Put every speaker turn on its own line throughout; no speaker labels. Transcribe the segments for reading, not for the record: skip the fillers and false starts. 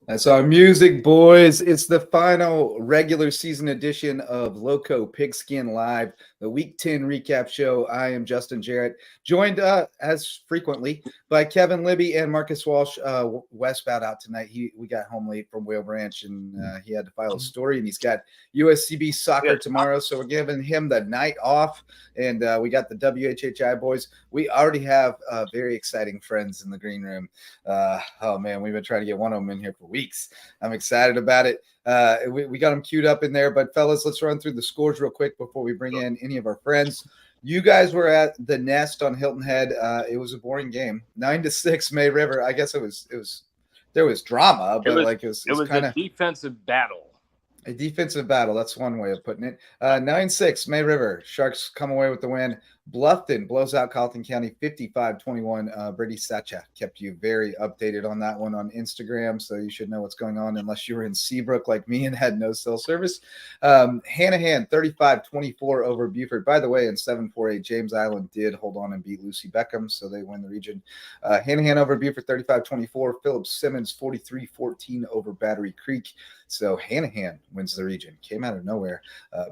That's our music, boys. It's the final regular season edition of Lowco Pigskin Live, the Week 10 recap show. I am Justin Jarrett, joined as frequently by Kevin Libby and Marcus Walsh. Wes bowed out tonight. We got home late from Whale Branch, and he had to file a story, and he's got USCB soccer tomorrow, so we're giving him the night off. And we got the WHHI boys. We already have very exciting friends in the green room. Oh, man, we've been trying to get one of them in here for weeks. I'm excited about it. We got them queued up in there. But, fellas, let's run through the scores real quick before we bring in any of our friends. You guys were at the Nest on Hilton Head. It was a boring game. 9-6 May River. I guess it was there was drama, but it was kind of
a defensive battle.
A defensive battle. That's one way of putting it. 9-6 May River. Sharks come away with the win. Bluffton blows out Carleton County 55-21. Brady Sacha kept you very updated on that one on Instagram, so you should know what's going on unless you were in Seabrook like me and had no cell service. Hanahan 35-24 over Buford. By the way, in 7-4-8, James Island did hold on and beat Lucy Beckham, so they win the region. Hanahan over Buford 35-24. Phillips Simmons 43-14 over Battery Creek. So Hanahan wins the region. Came out of nowhere.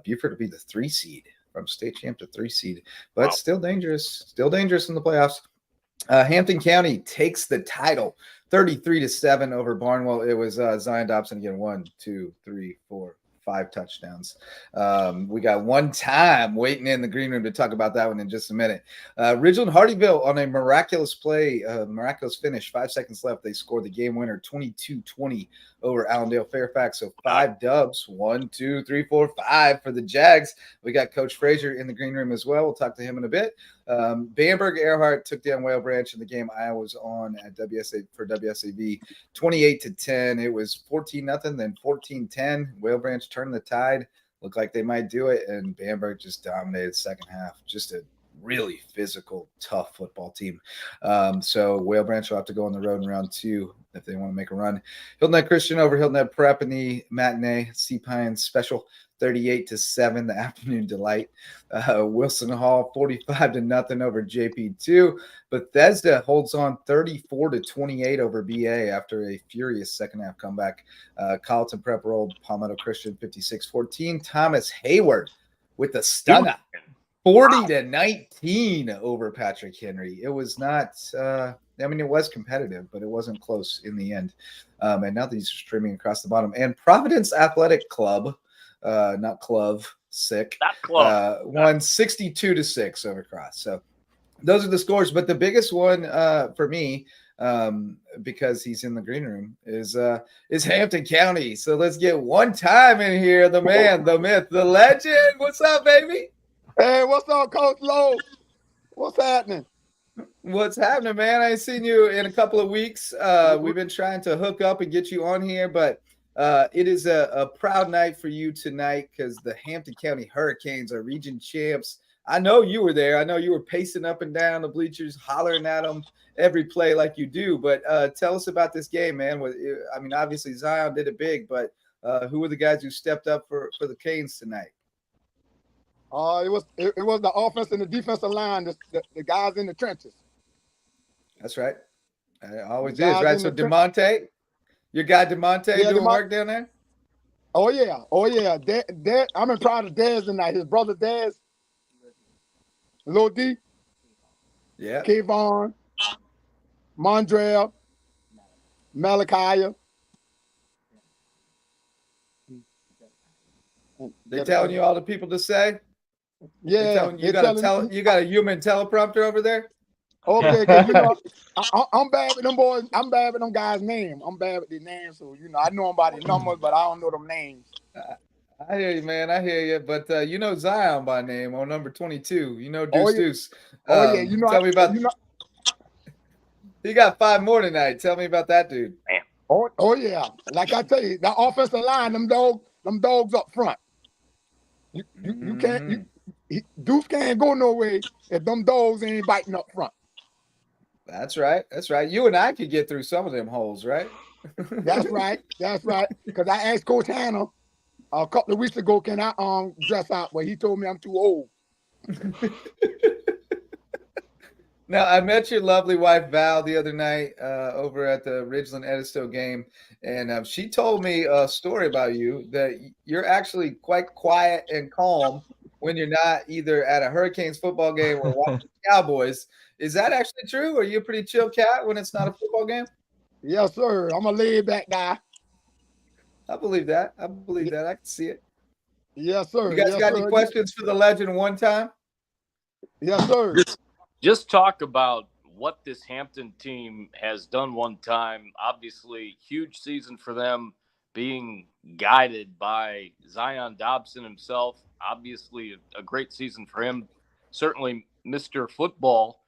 Buford will be the 3 seed. From state champ to 3 seed, but still dangerous in the playoffs. Hampton County takes the title 33-7 over Barnwell. It was Zion Dobson again, 1, 2, 3, 4, 5 touchdowns. We got one time waiting in the green room to talk about that one in just a minute. Ridgeland Hardyville on a miraculous play, miraculous finish, 5 seconds left. They scored the game winner 22-20 over Allendale Fairfax. So 5 dubs, 1, 2, 3, 4, 5 for the Jags. We got Coach Frazier in the green room as well. We'll talk to him in a bit. Bamberg Earhart took down Whale Branch in the game I was on at WSAV 28-10. It was 14-0, then 14-10. Whale Branch turned the tide. Looked like they might do it, and Bamberg just dominated second half. Just a really physical, tough football team. So Whale Branch will have to go on the road in round 2 if they want to make a run. Hilton Head Christian over Hilton Head Prep in the matinee. Sea Pines special 38-7, the afternoon delight. Wilson Hall 45-0 over JP2. Bethesda holds on 34-28 over BA after a furious second half comeback. Carleton Prep rolled Palmetto Christian 56-14. Thomas Hayward with the stunner 40-19 over Patrick Henry. It was not it was competitive, but it wasn't close in the end. And now these are streaming across the bottom. And Providence Athletic Club, not Club, sick.
Not Club.
Won 62-6 over Cross. So those are the scores. But the biggest one for me, because he's in the green room, is Hampton County. So let's get one time in here. The man, the myth, the legend. What's up, baby?
Hey, what's up, Coach Lowe? What's happening?
What's happening, man? I ain't seen you in a couple of weeks. We've been trying to hook up and get you on here, but it is a proud night for you tonight because the Hampton County Hurricanes are region champs. I know you were there. I know you were pacing up and down the bleachers, hollering at them every play like you do. But tell us about this game, man. I mean, obviously Zion did it big, but who were the guys who stepped up for the Canes tonight?
It was the offense and the defensive line, the guys in the trenches.
That's right. It always is, right? So DeMonte, your guy DeMonte doing work down there?
Oh yeah. I'm proud of Dez tonight. His brother Dez, Lil D,
yeah,
Kayvon, Mondrell, Malachi.
They telling you all the people to say?
Yeah,
you got a human teleprompter over there?
Okay, because I'm bad with them boys. I'm bad with them guys' names. I'm bad with their names, so I know them by their numbers, but I don't know them names.
I hear you, man. I hear you. But you know Zion by name on number 22. You know Deuce.
Tell
me about. He got 5 more tonight. Tell me about that dude.
Oh yeah. Like I tell you, that offensive line, them dogs up front. You can't. Deuce can't go nowhere if them dogs ain't biting up front.
That's right. You and I could get through some of them holes, right?
That's right. Because I asked Coach Hannah a couple of weeks ago, can I dress out? But he told me I'm too old.
Now, I met your lovely wife, Val, the other night over at the Ridgeland Edisto game, and she told me a story about you that you're actually quite quiet and calm when you're not either at a Hurricanes football game or watching Cowboys. Is that actually true? Are you a pretty chill cat when it's not a football game?
Yes, sir. I'm a laid back guy.
I believe that. I believe that. I can see it.
Yes,
You
sir.
guys
Yes,
got any
sir.
questions for the legend one time?
Yes, sir.
Just talk about what this Hampton team has done one time. Obviously, huge season for them, being guided by Zion Dobson himself. Obviously, a great season for him. Certainly, Mr. Football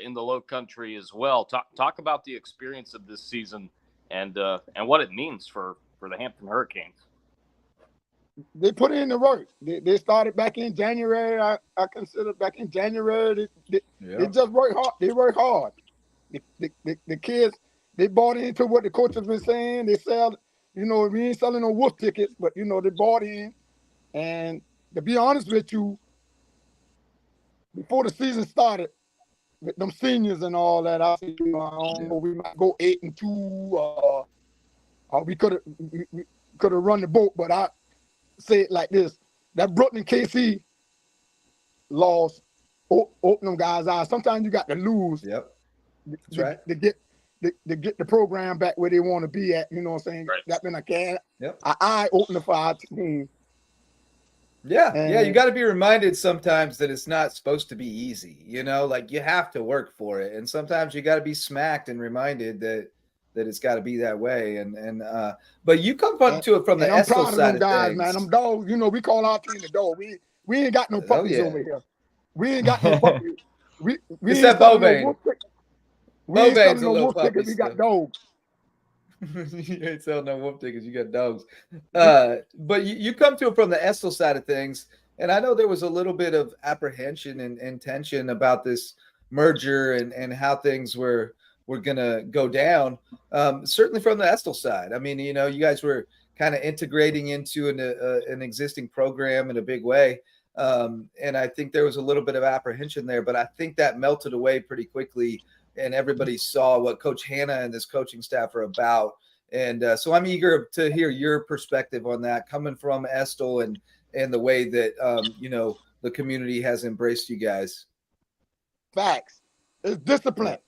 in the Low Country as well. Talk about the experience of this season and what it means for the Hampton Hurricanes.
They put in the work. They started back in January. I consider back in January. They just work hard. They work hard. The kids, they bought into what the coach has been saying. They sell, we ain't selling no wolf tickets, but they bought in. And to be honest with you, before the season started, with them seniors and all that, I said, I don't know, we might go 8-2. We could have run the boat, but I say it like this: that Brooklyn KC loss open them guys' eyes. Sometimes you got to lose.
Yep. That's right.
To get the program back where they want to be at. You know what I'm saying?
Right.
That been an
Yep.
eye opener for our team.
Yeah, you got to be reminded sometimes that it's not supposed to be easy. Like you have to work for it, and sometimes you got to be smacked and reminded that it's got to be that way. But you come to it from the
I'm
Estill
proud of
side
them
of
guys,
things.
man. Them dogs, we call our team the dog. We ain't got no puppies over here. We ain't got no puppies. We
It's
ain't
that
selling
Bovane.
no wolf tickets. We ain't
Bovane's
selling
a
no
little
wolf
puppy
tickets. We got
still.
dogs.
You ain't selling no wolf tickets. You got dogs. But you come to it from the Estill side of things. And I know there was a little bit of apprehension and tension about this merger and how things were going to go down. Certainly from the Estill side. I mean, you guys were kind of integrating into an existing program in a big way. And I think there was a little bit of apprehension there, but I think that melted away pretty quickly. And everybody saw what Coach Hannah and this coaching staff are about. And so I'm eager to hear your perspective on that, coming from Estill and the way that, the community has embraced you guys.
Facts. It's discipline.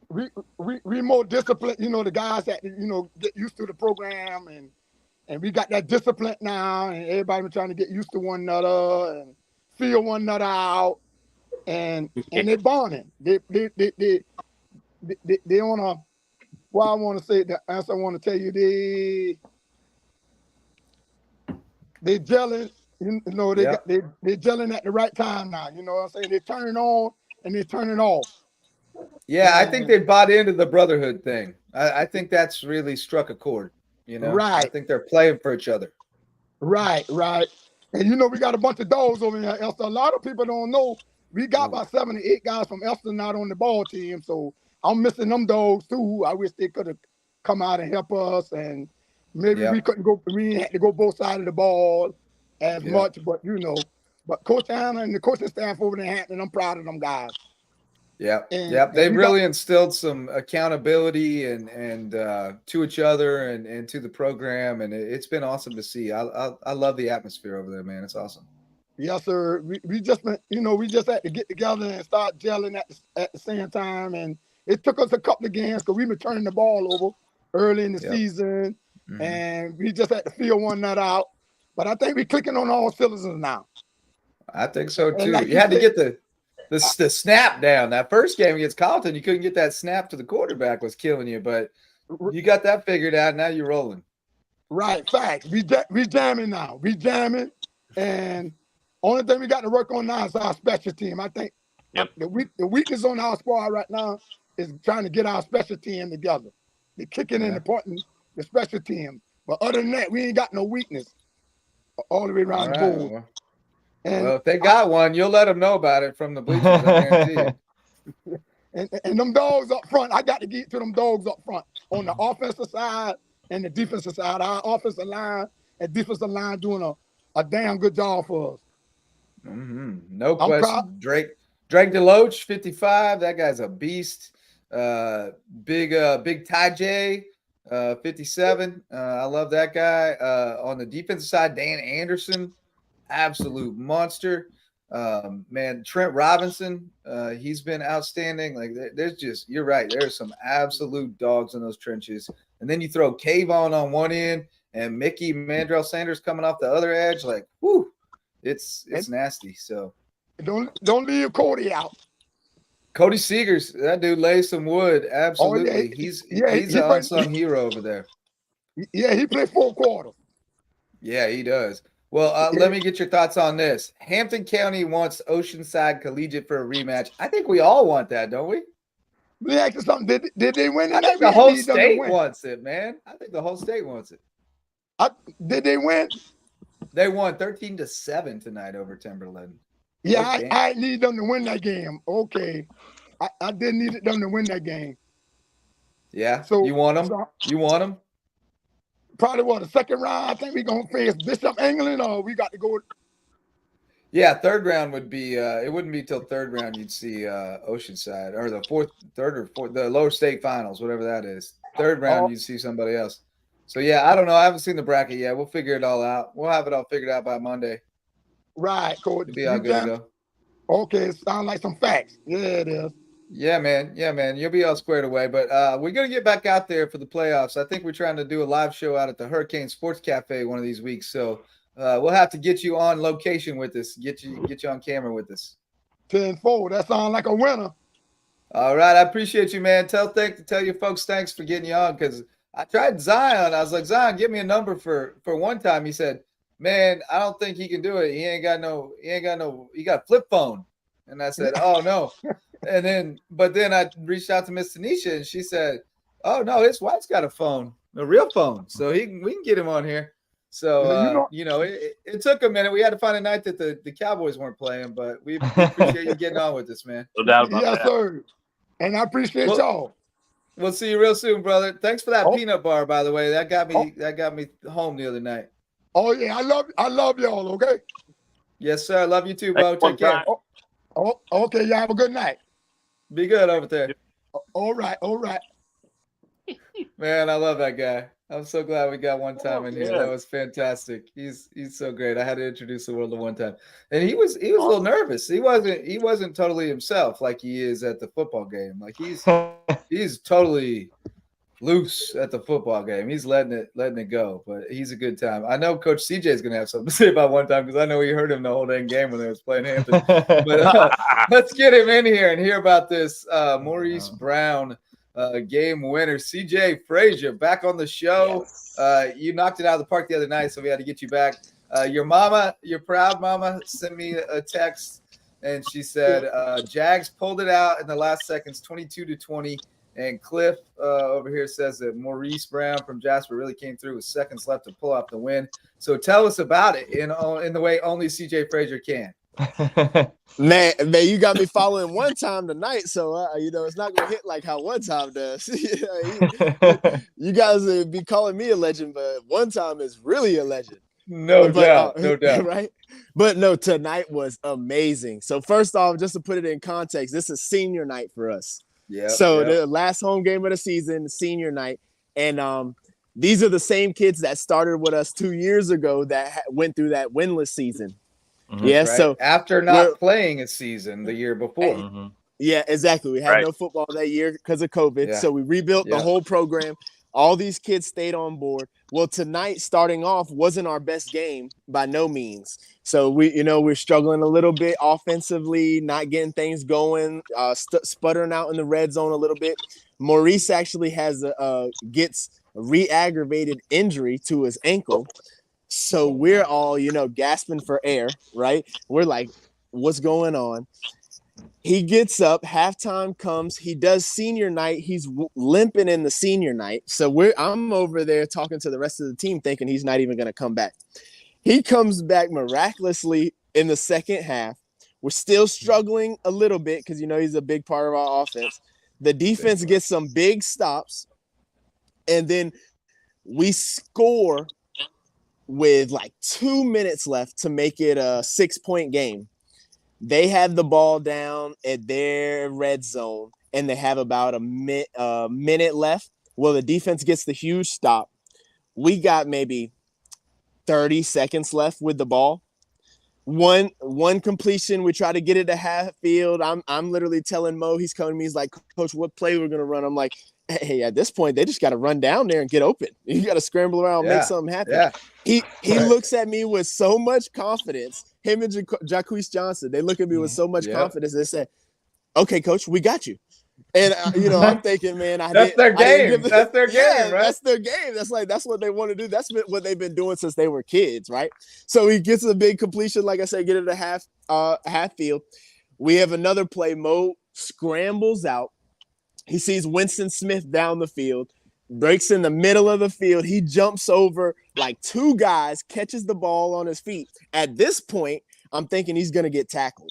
We more disciplined, the guys that, get used to the program and we got that discipline now and everybody been trying to get used to one another and feel one another out and they bonding. They on a, well, I want to say the answer I want to tell you, they gelling, they gelling at the right time now. You know what I'm saying? They turning on and they turning off.
Yeah, I think they bought into the brotherhood thing. I think that's really struck a chord.
Right.
I think they're playing for each other.
Right. And we got a bunch of dogs over here. Elster. A lot of people don't know we got about 7 or 8 guys from Elster not on the ball team. So I'm missing them dogs too. I wish they could have come out and help us. And maybe we couldn't go. We had to go both sides of the ball as much. But but Coach Anna and the coaching staff over there in Hampton, I'm proud of them guys.
Yeah. They really instilled some accountability and to each other and to the program, and it's been awesome to see. I love the atmosphere over there, man. It's awesome.
Yes, sir. We just been, we just had to get together and start gelling at the same time, and it took us a couple of games because we been turning the ball over early in the season, and we just had to feel one another out. But I think we're clicking on all cylinders now.
I think so too. Like you had to get the snap down. That first game against Carleton, you couldn't get that snap to the quarterback, was killing you, but you got that figured out. Now you're rolling.
Right, facts. We jamming now. We jamming, and only thing we got to work on now is our special team. I think the weakness on our squad right now is trying to get our special team together. The kicking and the punting, the special team. But other than that, we ain't got no weakness all the way around the board.
Well, if they got one, you'll let them know about it from the bleachers, I guarantee you.
And them dogs up front, I got to get to them dogs up front on the offensive side and the defensive side. Our offensive line and defensive line doing a damn good job for us.
No question. Drake Drake DeLoach, 55. That guy's a beast. Big Ty J, 57. I love that guy. On the defensive side, Dan Anderson, absolute monster. Man, Trent Robinson, he's been outstanding. Like there's just, you're right. There's some absolute dogs in those trenches. And then you throw Kayvon on one end and Mickey Mandrell Sanders coming off the other edge. Like, whoo, it's nasty. So
don't leave Cody out.
Cody Seegers, that dude lays some wood. Absolutely. He's an unsung hero over there.
Yeah, he played 4 quarters.
Yeah, he does. Well, let me get your thoughts on this. Hampton County wants Oceanside Collegiate for a rematch. I think we all want that, don't we?
Let me ask you something. Did they win?
I think the whole state wants it, man. I think the whole state wants it.
Did they win?
They won 13-7 tonight over Timberland.
Yeah, I need them to win that game. Okay. I did need them to win that game.
Yeah. So you want them? You want them?
Probably the second round. I think we're gonna face Bishop England, or we got to go.
Yeah, third round would be. It wouldn't be till third round you'd see Oceanside, or the third or fourth, the lower state finals, whatever that is. Third round you'd see somebody else. So yeah, I don't know. I haven't seen the bracket yet. We'll figure it all out. We'll have it all figured out by Monday.
Right, Coach.
It'll be all good to go.
Okay, it sounds like some facts. Yeah, it is.
Yeah, man. You'll be all squared away. But we're going to get back out there for the playoffs. I think we're trying to do a live show out at the Hurricane Sports Cafe one of these weeks. So we'll have to get you on location with us, get you on camera with us.
10-4. That sounds like a winner.
All right. I appreciate you, man. Tell your folks thanks for getting you on, because I tried Zion. I was like, Zion, give me a number for one time. He said, man, I don't think he can do it. He got flip phone. And I said, oh, no. But then I reached out to Miss Tanisha, and she said, oh, no, his wife's got a real phone. So we can get him on here. So, it took a minute. We had to find a night that the Cowboys weren't playing, but we appreciate you getting on with us, man.
No doubt about that.
Yes, sir. And I appreciate y'all.
We'll see you real soon, brother. Thanks for that peanut bar, by the way. That got me home the other night.
Oh, yeah. I love y'all, okay?
Yes, sir. Love you too, bro. Take care.
Oh, okay. Y'all have a good night.
Be good over there.
All right.
Man, I love that guy. I'm so glad we got one time in here. That was fantastic. He's so great. I had to introduce the world to one time. And he was a little nervous. He wasn't totally himself like he is at the football game. Like he's totally loose at the football game. He's letting it go, but he's a good time. I know Coach CJ is going to have something to say about one time, because I know he heard him the whole dang game when they was playing Hampton. But let's get him in here and hear about this Maurice Brown game winner. CJ Frazier back on the show. Yes. You knocked it out of the park the other night, so we had to get you back. Your proud mama, sent me a text, and she said Jags pulled it out in the last seconds, 22-20. And Cliff over here says that Maurice Brown from Jasper really came through with seconds left to pull off the win. So tell us about it in the way only CJ Frazier can.
Man, you got me following one time tonight, so it's not gonna hit like how one time does. You guys be calling me a legend, but one time is really a legend.
No doubt.
Right? But no, tonight was amazing. So first off, just to put it in context, this is senior night for us.
Yeah.
The last home game of the season, senior night, and these are the same kids that started with us 2 years ago that went through that winless season. Mm-hmm. Yeah. Right. So
after not playing a season the year before.
Mm-hmm. Yeah, exactly. We had no football that year because of COVID. Yeah. So we rebuilt the whole program. All these kids stayed on board. Well, tonight, starting off, wasn't our best game by no means. So we're struggling a little bit offensively, not getting things going, sputtering out in the red zone a little bit. Maurice actually gets a re-aggravated injury to his ankle. So we're all, gasping for air, right? We're like, what's going on? He gets up, halftime comes, he does senior night, he's limping in the senior night. So I'm over there talking to the rest of the team thinking he's not even going to come back. He comes back miraculously in the second half. We're still struggling a little bit because, he's a big part of our offense. The defense gets some big stops, and then we score with like 2 minutes left to make it a 6-point game. They have the ball down at their red zone, and they have about a minute left. Well, the defense gets the huge stop. We got maybe 30 seconds left with the ball. One completion, we try to get it to half field. I'm literally telling Mo, he's coming to me, he's like, Coach, what play we're gonna run? I'm like, hey, at this point, they just got to run down there and get open. You got to scramble around, make something happen.
Yeah.
He looks at me with so much confidence. Him and Jacquees Johnson, they look at me with so much confidence. They say, "Okay, Coach, we got you." And I'm thinking, man,
that's their game. That's their game, right?
That's their game. That's what they want to do. That's what they've been doing since they were kids, right? So he gets a big completion, like I said, get it to half field. We have another play. Mo scrambles out. He sees Winston Smith down the field, breaks in the middle of the field. He jumps over like two guys, catches the ball on his feet. At this point, I'm thinking he's going to get tackled,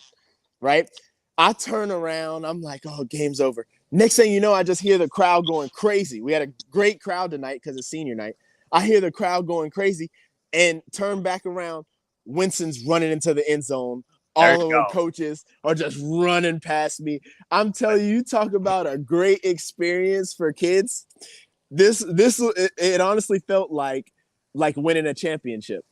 right? I turn around. I'm like, oh, game's over. Next thing you know, I just hear the crowd going crazy. We had a great crowd tonight because it's senior night. I hear the crowd going crazy and turn back around. Winston's running into the end zone. All of our coaches are just running past me. I'm telling you, talk about a great experience for kids. It honestly felt like winning a championship.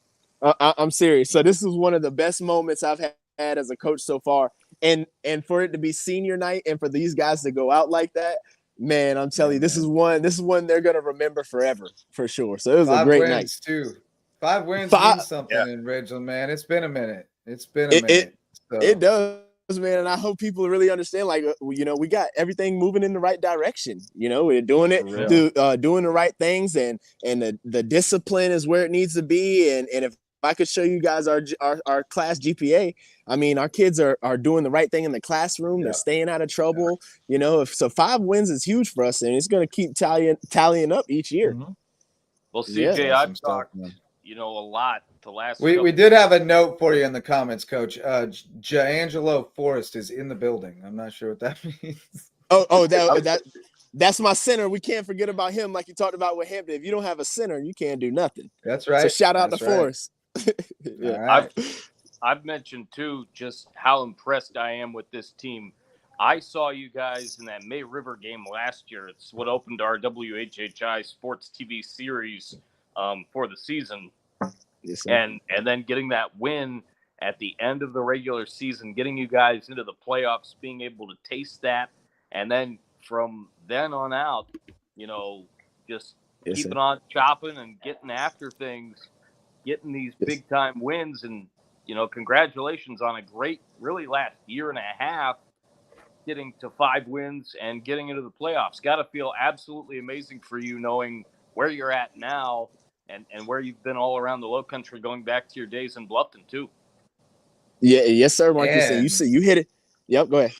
I'm serious. So this is one of the best moments I've had as a coach so far. And for it to be senior night and for these guys to go out like that, man, I'm telling you, this is one they're gonna remember forever for sure. So it was a great night.
5 wins means something in Ridgeland, man. It's been a minute.
It does, man, and I hope people really understand. Like, we got everything moving in the right direction. We're doing it, doing the right things, and the discipline is where it needs to be. And if I could show you guys our class GPA, I mean, our kids are doing the right thing in the classroom. They're staying out of trouble. So 5 wins is huge for us, and it's going to keep tallying up each year.
Mm-hmm. Well, CJ, I've talked, a lot the last.
We did have a note for you in the comments, Coach. D'Angelo Forrest is in the building. I'm not sure what that means.
That's my center. We can't forget about him, like you talked about with Hampton. If you don't have a center, you can't do nothing.
That's right.
So shout out to Forrest.
Yeah. Right.
I've mentioned too just how impressed I am with this team. I saw you guys in that May River game last year. It's what opened our WHHI Sports TV series for the season.
Yes,
and then getting that win at the end of the regular season, getting you guys into the playoffs, being able to taste that, and then from then on out, just keeping on chopping and getting after things, getting these big time wins, and congratulations on a great, really last year and a half, getting to 5 wins and getting into the playoffs. Got to feel absolutely amazing for you, knowing where you're at now. And where you've been all around the Low Country, going back to your days in Bluffton too.
Yeah, yes, sir, Marcus. You hit it. Yep, go ahead.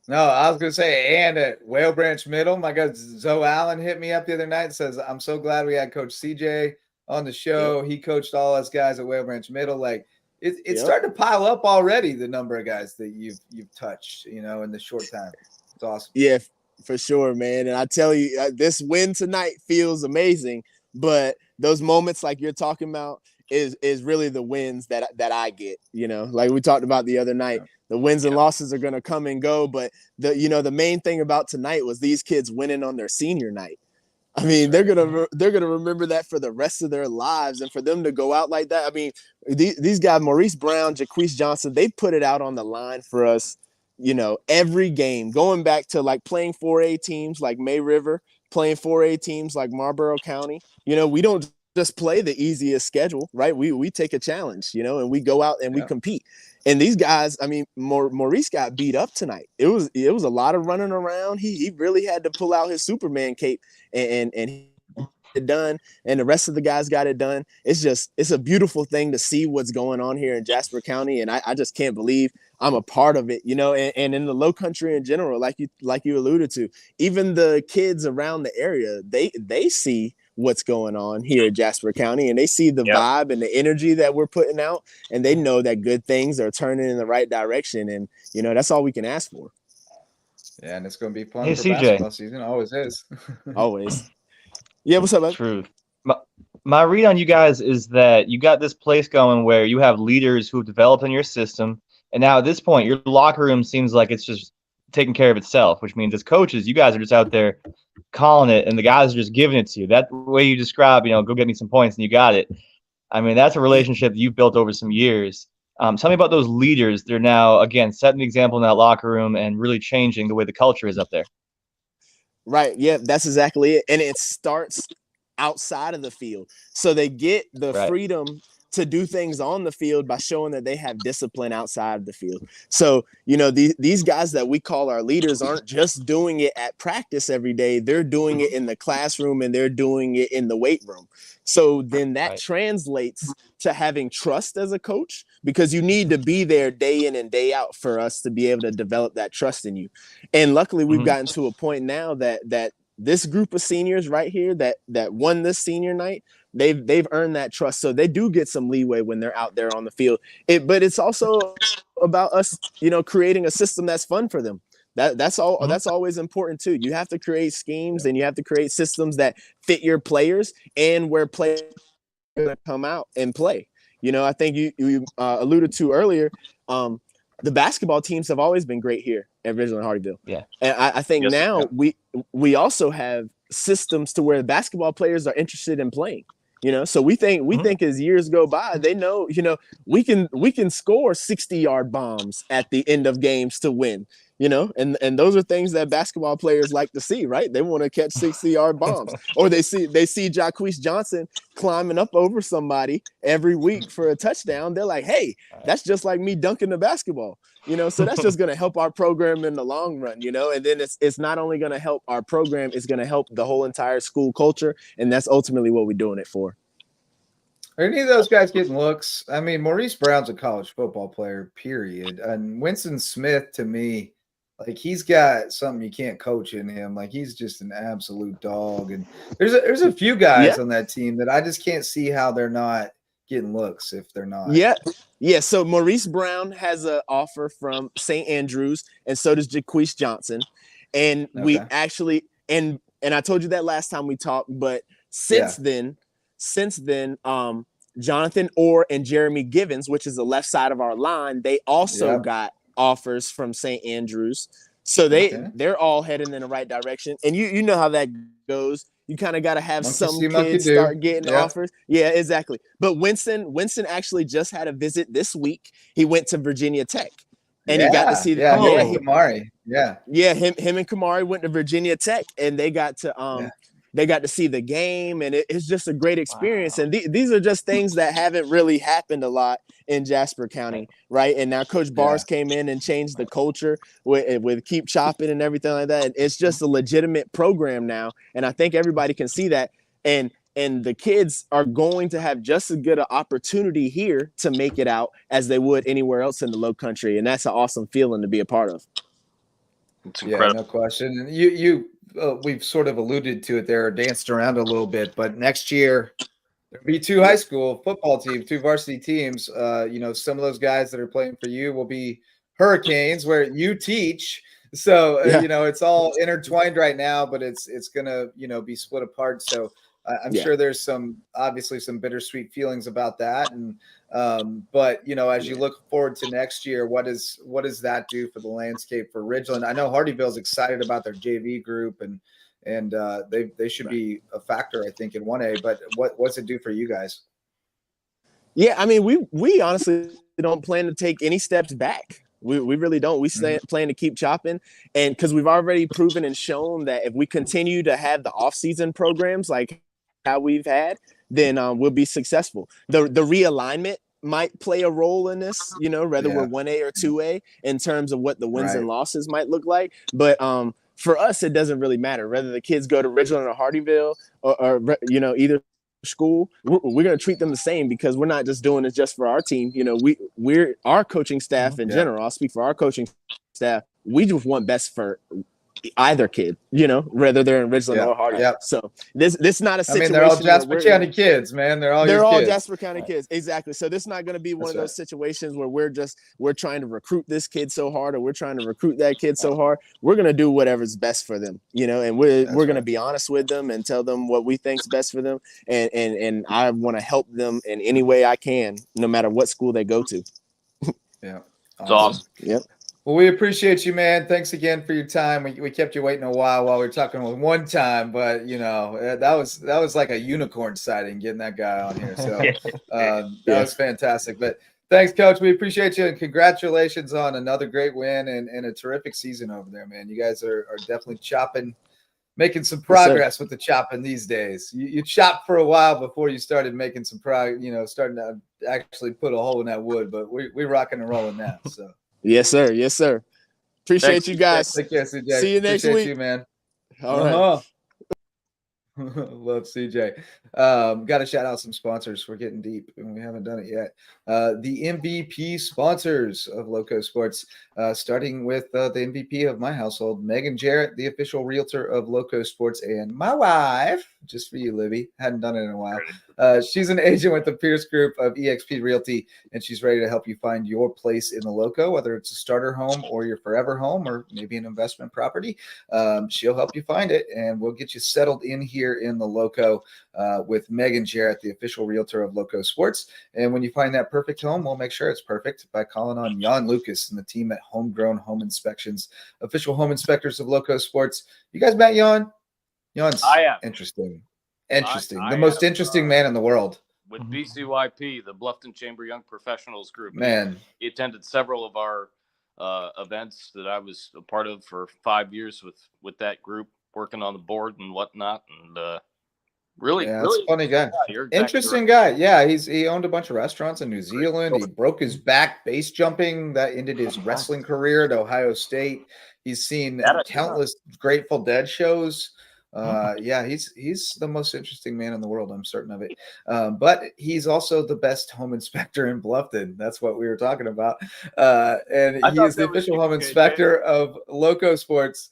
No, I was gonna say, and at Whale Branch Middle, my guy Zoe Allen hit me up the other night and says, "I'm so glad we had Coach CJ on the show. He coached all us guys at Whale Branch Middle. Like it's starting to pile up already. The number of guys that you've touched, in the short time. It's awesome.
Yeah, for sure, man. And I tell you, this win tonight feels amazing. But those moments like you're talking about is really the wins that I get, like we talked about the other night. The wins and losses are going to come and go. But the main thing about tonight was these kids winning on their senior night. I mean, they're gonna remember that for the rest of their lives, and for them to go out like that. I mean, these guys, Maurice Brown, Jacquees Johnson, they put it out on the line for us, every game, going back to like playing 4A teams like May River, playing 4A teams like Marlboro County. We don't just play the easiest schedule, right? We take a challenge, and we go out and we compete. And these guys, I mean, Maurice got beat up tonight. It was a lot of running around. He really had to pull out his Superman cape and he got it done. And the rest of the guys got it done. It's a beautiful thing to see what's going on here in Jasper County. And I just can't believe I'm a part of it, and in the Low Country in general, like you alluded to, even the kids around the area, they see what's going on here in Jasper County, and they see the vibe and the energy that we're putting out, and they know that good things are turning in the right direction. And, that's all we can ask for.
Yeah. And it's going to be fun for basketball season. Always is.
Always. Yeah. What's up, man?
True. My read on you guys is that you got this place going where you have leaders who've developed in your system. And now at this point, your locker room seems like it's just taking care of itself, which means as coaches, you guys are just out there calling it, and the guys are just giving it to you. That way you describe, go get me some points, and you got it. I mean, that's a relationship that you've built over some years. Tell me about those leaders. They're now, again, setting the example in that locker room and really changing the way the culture is up there.
Right. Yeah, that's exactly it. And it starts outside of the field. So they get the freedom to do things on the field by showing that they have discipline outside of the field. So, these guys that we call our leaders aren't just doing it at practice every day. They're doing it in the classroom and they're doing it in the weight room. So then that translates to having trust as a coach, because you need to be there day in and day out for us to be able to develop that trust in you. And luckily we've gotten to a point now that this group of seniors right here that won this senior night, they've earned that trust. So they do get some leeway when they're out there on the field. But it's also about us, creating a system that's fun for them. That's all. That's always important too. You have to create schemes and you have to create systems that fit your players and where players are going to come out and play. I think you alluded to earlier, the basketball teams have always been great here at Ridgeland and Hardyville.
Yeah.
And I think now we also have systems to where the basketball players are interested in playing. So we think as years go by, they know, we can score 60-yard bombs at the end of games to win, and those are things that basketball players like to see, right? They want to catch 60-yard bombs, or they see Jacquees Johnson climbing up over somebody every week for a touchdown. They're like, hey, that's just like me dunking the basketball, so that's just going to help our program in the long run, and then it's not only going to help our program, it's going to help the whole entire school culture. And that's ultimately what we're doing it for.
Are any of those guys getting looks? I mean, Maurice Brown's a college football player, period. And Winston Smith, to me, like, he's got something you can't coach in him. Like, he's just an absolute dog. And there's a few guys on that team that I just can't see how they're not getting looks if they're not.
Yeah. So Maurice Brown has an offer from St. Andrews, and so does Jacquees Johnson. And we actually, and I told you that last time we talked, but since then, Jonathan Orr and Jeremy Givens, which is the left side of our line, they also got offers from St. Andrews. So they're all heading in the right direction. And you know how that goes. You kind of got to have some kids start getting offers. Yeah, exactly. But Winston actually just had a visit this week. He went to Virginia Tech. And he got to see
Kamari.
Him and Kamari went to Virginia Tech, and they got to they got to see the game, and it's just a great experience. Wow. And these are just things that haven't really happened a lot in Jasper County, right? And now Coach Bars came in and changed the culture with Keep Chopping and everything like that. It's just a legitimate program now, and I think everybody can see that. And the kids are going to have just as good an opportunity here to make it out as they would anywhere else in the Low Country, and that's an awesome feeling to be a part of.
It's incredible.
No question. And we've sort of alluded to it there, or danced around a little bit, but next year there'll be two high school football teams, two varsity teams. Some of those guys that are playing for you will be Hurricanes, where you teach. So it's all intertwined right now, but it's gonna be split apart. So I'm sure there's obviously some bittersweet feelings about that. And but as you look forward to next year, what does that do for the landscape for Ridgeland? I know Hardyville's excited about their JV group, and they should be a factor, I think, in 1A. But what's it do for you guys?
Yeah, I mean, we honestly don't plan to take any steps back. We really don't. We plan to keep chopping, and because we've already proven and shown that if we continue to have the off-season programs like how we've had, then we'll be successful. The realignment might play a role in this, whether we're 1A or 2A in terms of what the wins and losses might look like. But for us, it doesn't really matter whether the kids go to Ridgeland or Hardyville or either school. We're going to treat them the same, because we're not just doing it just for our team. We're our coaching staff in general. I'll speak for our coaching staff. We just want best for either kid, whether they're in Ridgeland or Hardyville. Yeah. So this is not a situation.
They're all Jasper County kids, man. They're all kids.
Jasper County kids. Exactly. So this is not going to be one of those situations where we're trying to recruit this kid so hard, or we're trying to recruit that kid so hard. We're going to do whatever's best for them, and we're going to be honest with them and tell them what we think's best for them. And I want to help them in any way I can, no matter what school they go to.
Yeah.
Awesome.
Yep.
Well, we appreciate you, man. Thanks again for your time. We kept you waiting a while we were talking with one time, but that was like a unicorn sighting getting that guy on here. So that was fantastic. But thanks, Coach. We appreciate you, and congratulations on another great win and a terrific season over there, man. You guys are definitely making some progress with the chopping these days. You chopped for a while before you started making some progress, starting to actually put a hole in that wood, but we're rocking and rolling now. So.
Yes, sir. Yes, sir. Appreciate you guys.
Take care, CJ.
See you next week.
You, man.
All right.
Love CJ. Got to shout out some sponsors. We're getting deep and we haven't done it yet. The MVP sponsors of Lowco Sports, starting with the MVP of my household, Megan Jarrett, the official realtor of Lowco Sports, and my wife, just for you, Libby. Hadn't done it in a while. She's an agent with the Pierce Group of eXp Realty, and she's ready to help you find your place in the Lowco, whether it's a starter home or your forever home or maybe an investment property. She'll help you find it, and we'll get you settled in here in the Lowco with Megan Jarrett, the official realtor of Lowco Sports. And when you find that perfect home, we'll make sure it's perfect by calling on Jan Lucas and the team at Homegrown Home Inspections, official home inspectors of Lowco Sports. You guys met Jan? Jan's interesting. The most interesting man in the world.
With BCYP, the Bluffton Chamber Young Professionals Group.
Man.
He attended several of our events that I was a part of for 5 years with that group, working on the board and whatnot. And really
funny guy. Interesting guy. Yeah, he owned a bunch of restaurants in New Zealand. He broke his back base jumping. That ended his wrestling career at Ohio State. He's seen countless Grateful Dead shows. He's the most interesting man in the world. I'm certain of it. But he's also the best home inspector in Bluffton. That's what we were talking about. And he is the official home inspector of Lowco Sports.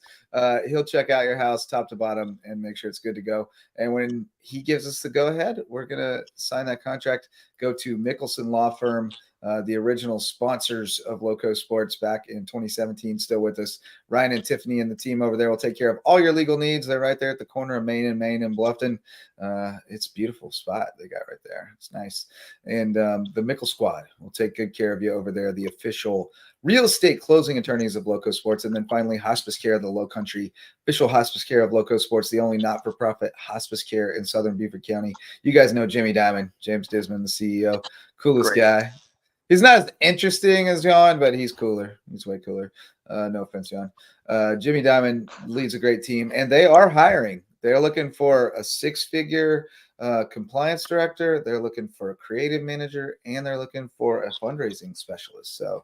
He'll check out your house top to bottom and make sure it's good to go. And when he gives us the go ahead, we're going to sign that contract, go to Mickelson Law Firm, the original sponsors of Lowco Sports back in 2017, still with us. Ryan and Tiffany and the team over there will take care of all your legal needs. They're right there at the corner of Main and Bluffton. It's a beautiful spot they got right there. It's nice. And the Mickle Squad will take good care of you over there, the official real estate closing attorneys of Lowco Sports. And then finally, Hospice Care of the Low Country, official Hospice Care of Lowco Sports, the only not-for-profit hospice care in Southern Beaufort County. You guys know Jimmy Diamond, James Disman, the CEO, coolest guy. He's not as interesting as John, but he's cooler. He's way cooler. No offense, John. Jimmy Diamond leads a great team, and they are hiring. They're looking for a six-figure compliance director. They're looking for a creative manager, and they're looking for a fundraising specialist. So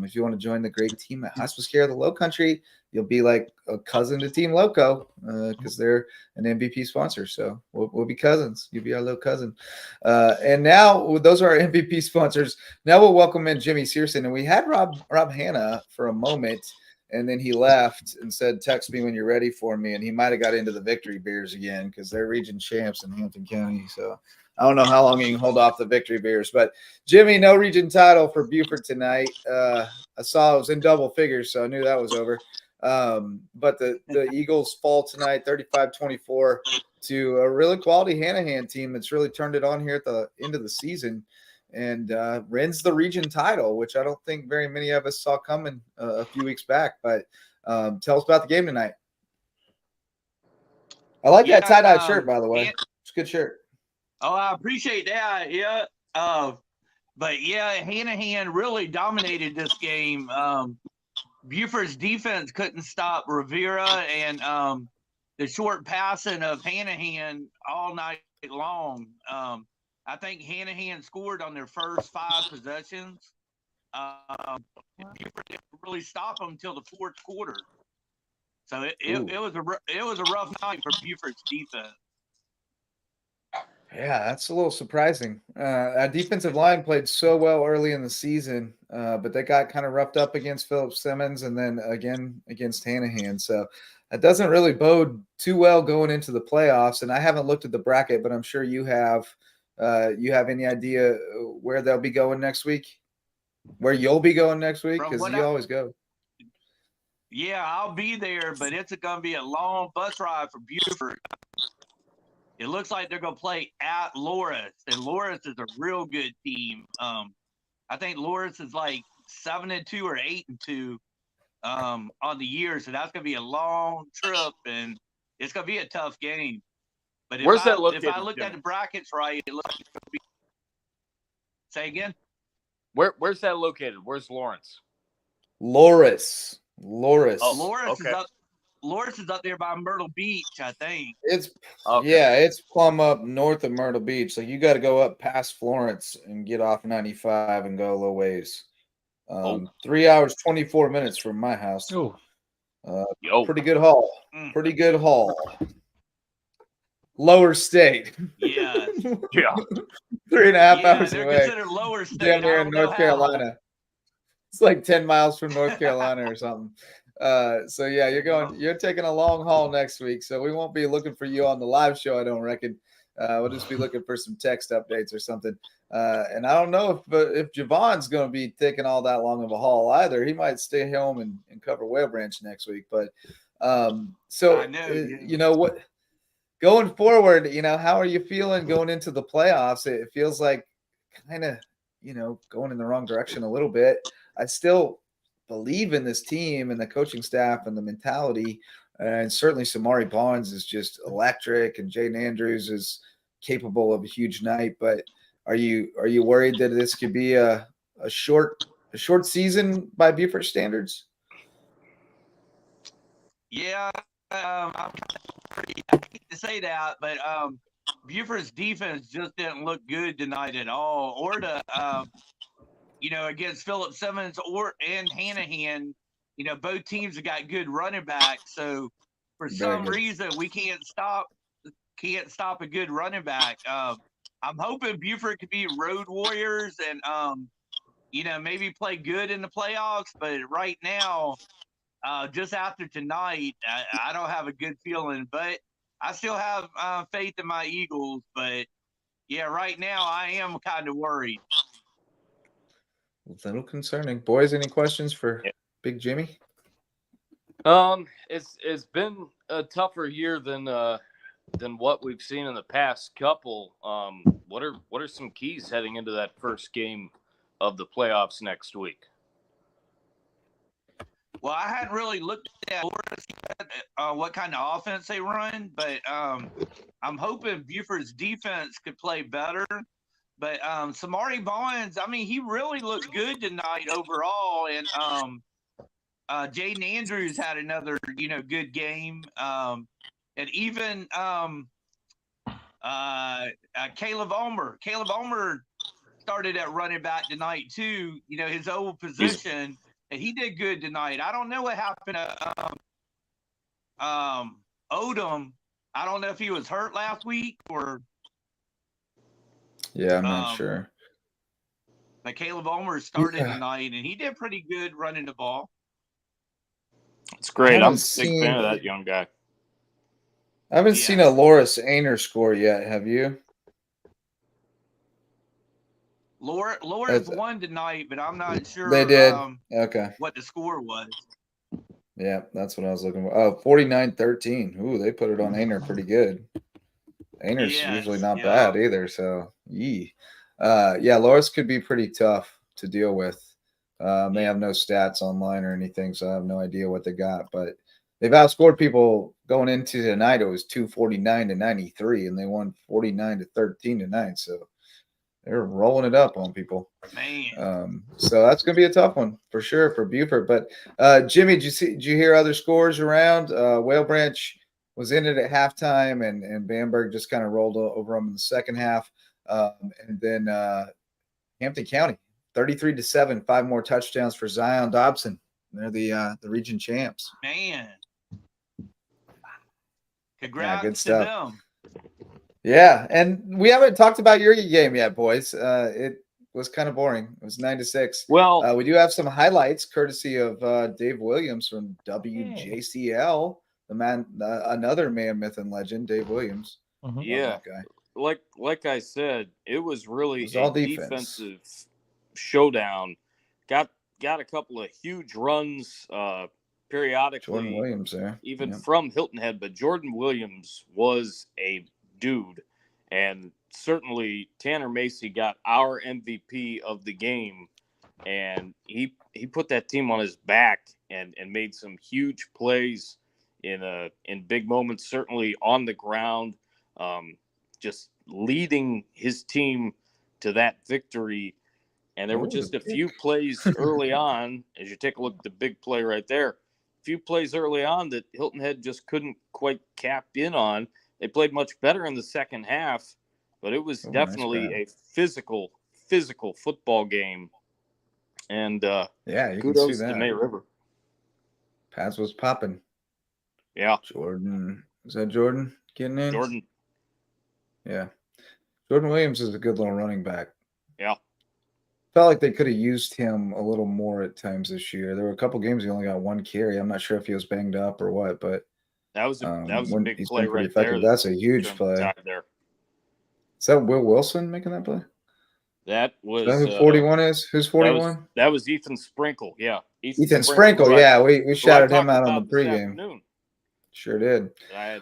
if you want to join the great team at Hospice Care of the Low Country, you'll be like a cousin to Team Lowco because they're an MVP sponsor. So we'll be cousins. You'll be our little cousin. And now those are our MVP sponsors. Now we'll welcome in Jimmy Searson. And we had Rob Hanna for a moment, and then he left and said, text me when you're ready for me. And he might have got into the Victory Beers again because they're region champs in Hampton County. So I don't know how long he can hold off the Victory Beers. But Jimmy, no region title for Beaufort tonight. I saw it was in double figures, so I knew that was over. But the Eagles fall tonight 35-24 to a really quality Hanahan team that's really turned it on here at the end of the season and wins the region title, which I don't think very many of us saw coming a few weeks back. But tell us about the game tonight. I like that tie-dye shirt, by the way. It's a good shirt.
Oh, I appreciate that. Yeah. But yeah, Hanahan really dominated this game. Beaufort's defense couldn't stop Rivera and the short passing of Hanahan all night long. I think Hanahan scored on their first 5 possessions. Beaufort didn't really stop them until the fourth quarter. So it was a rough night for Beaufort's defense.
Yeah, that's a little surprising. Our defensive line played so well early in the season, but they got kind of roughed up against Philip Simmons and then again against Hanahan. So that doesn't really bode too well going into the playoffs. And I haven't looked at the bracket, but I'm sure you have. You have any idea where they'll be going next week? Where you'll be going next week? Because you always go.
Yeah, I'll be there, but it's going to be a long bus ride for Beaufort. It looks like they're going to play at Loris, and Loris is a real good team. I think Loris is like 7-2 or 8-2 on the year, so that's gonna be a long trip, and it's gonna be a tough game. But if
Where's that
if
located,
I looked at
Jimmy?
the brackets right, it looks like it's gonna be. Say again.
Where's that located? Where's Lawrence?
Loris.
Oh, okay.
Loris is up there by Myrtle Beach, I think.
It's
Okay.
yeah, it's plumb up north of Myrtle Beach. So you got to go up past Florence and get off 95 and go a little ways. 3 hours 24 minutes from my house.
Ooh.
Pretty good haul.
Mm.
Pretty good haul. Lower state.
Yeah.
Yeah.
3.5 hours
they're
away.
considered lower state.
Down here
I
in
don't know
North
how.
Carolina. It's like 10 miles from North Carolina or something. So yeah, you're taking a long haul next week. So we won't be looking for you on the live show, I don't reckon. We'll just be looking for some text updates or something. And I don't know if Javon's going to be taking all that long of a haul either. He might stay home and cover Whale Branch next week. But so
I know, yeah.
you know what, going forward, you know, how are you feeling going into the playoffs? It feels like kind of, you know, going in the wrong direction a little bit. I still believe in this team and the coaching staff and the mentality. And certainly Samari Bonds is just electric, and Jaden Andrews is capable of a huge night. But are you worried that this could be a short season by Buford standards?
Yeah, I'm pretty happy to say that, but Buford's defense just didn't look good tonight at all. Or against Phillip Simmons and Hanahan, both teams have got good running backs. So for some reason, we can't stop a good running back. I'm hoping Buford could be road warriors and maybe play good in the playoffs. But right now, just after tonight, I don't have a good feeling. But I still have faith in my Eagles. But yeah, right now I am kind of worried.
A little concerning. Boys, any questions for Big Jimmy?
It's been a tougher year than what we've seen in the past couple. What are some keys heading into that first game of the playoffs next week?
Well, I hadn't really looked at what kind of offense they run, but I'm hoping Buford's defense could play better. But Samari Bonds, I mean, he really looked good tonight overall, and Jaden Andrews had another, good game, and even Caleb Omer. Caleb Omer started at running back tonight too. His old position, and he did good tonight. I don't know what happened to Odom. I don't know if he was hurt last week or.
Yeah, I'm not sure.
But Caleb Omer started tonight, and he did pretty good running the ball.
It's great. I'm a big fan of that young guy.
I haven't seen a Loris Ainer score yet. Have you?
Loris won tonight, but I'm not sure.
They did. Okay.
What the score was.
Yeah, that's what I was looking for. Oh, 49-13. Ooh, they put it on Ainer pretty good. Ainer's usually not bad either. So, Loris could be pretty tough to deal with. They have no stats online or anything, so I have no idea what they got. But they've outscored people going into tonight. It was 249-93, and they won 49-13 tonight. So they're rolling it up on people.
Man.
So that's going to be a tough one for sure for Buford. But Jimmy, did you hear other scores around? Whale Branch was in it at halftime, and Bamberg just kind of rolled over them in the second half. And then Hampton County, 33-7, 5 more touchdowns for Zion Dobson. They're the region champs.
Man. Congrats
good stuff.
to them.
Yeah, and we haven't talked about your game yet, boys. It was kind of boring. It was 9-6.
Well,
we do have some highlights courtesy of Dave Williams from WJCL. The man, another man, myth, and legend, Dave Williams.
Mm-hmm. Yeah, like I said, it was really a defensive showdown. Got a couple of huge runs periodically.
Jordan Williams there,
even from Hilton Head, but Jordan Williams was a dude, and certainly Tanner Macy got our MVP of the game and he put that team on his back and made some huge plays in big moments, certainly on the ground, just leading his team to that victory. And there were just a few plays early on, as you take a look at the big play right there, a few plays early on that Hilton Head just couldn't quite cap in on. They played much better in the second half, but it was definitely a physical football game. And
you
kudos
can see that.
to May River.
Paz was popping.
Yeah.
Jordan. Is that Jordan getting in?
Jordan.
Yeah. Jordan Williams is a good little running back.
Yeah.
Felt like they could have used him a little more at times this year. There were a couple games he only got one carry. I'm not sure if he was banged up or what, but
that was a big play right
effective.
there.
That's a huge play.
There.
Is that Will Wilson making that play?
That was
is that who 41 is? Who's 41?
That was Ethan Sprinkle. Yeah.
Ethan Sprinkle. Right. Yeah, we shouted him out on the pregame. Sure did.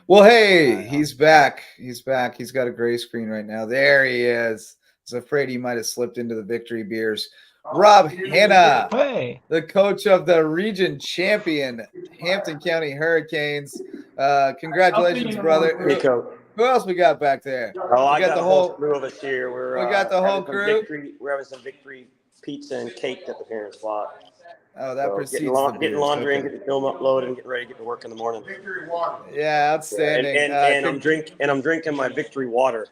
Well, hey, he's back. He's back. He's got a gray screen right now. There he is. I was afraid he might have slipped into the victory beers. Rob Hanna, the coach of the region champion Hampton County Hurricanes. Congratulations, brother. Who else we got back there?
Oh, we got the whole crew of us here.
We got the whole crew.
We're having some victory pizza and cake at the parents' spot.
Oh, that precedes
getting laundry and getting the film uploaded and getting ready to get to work in the morning.
Yeah, outstanding.
And I'm drinking my victory water.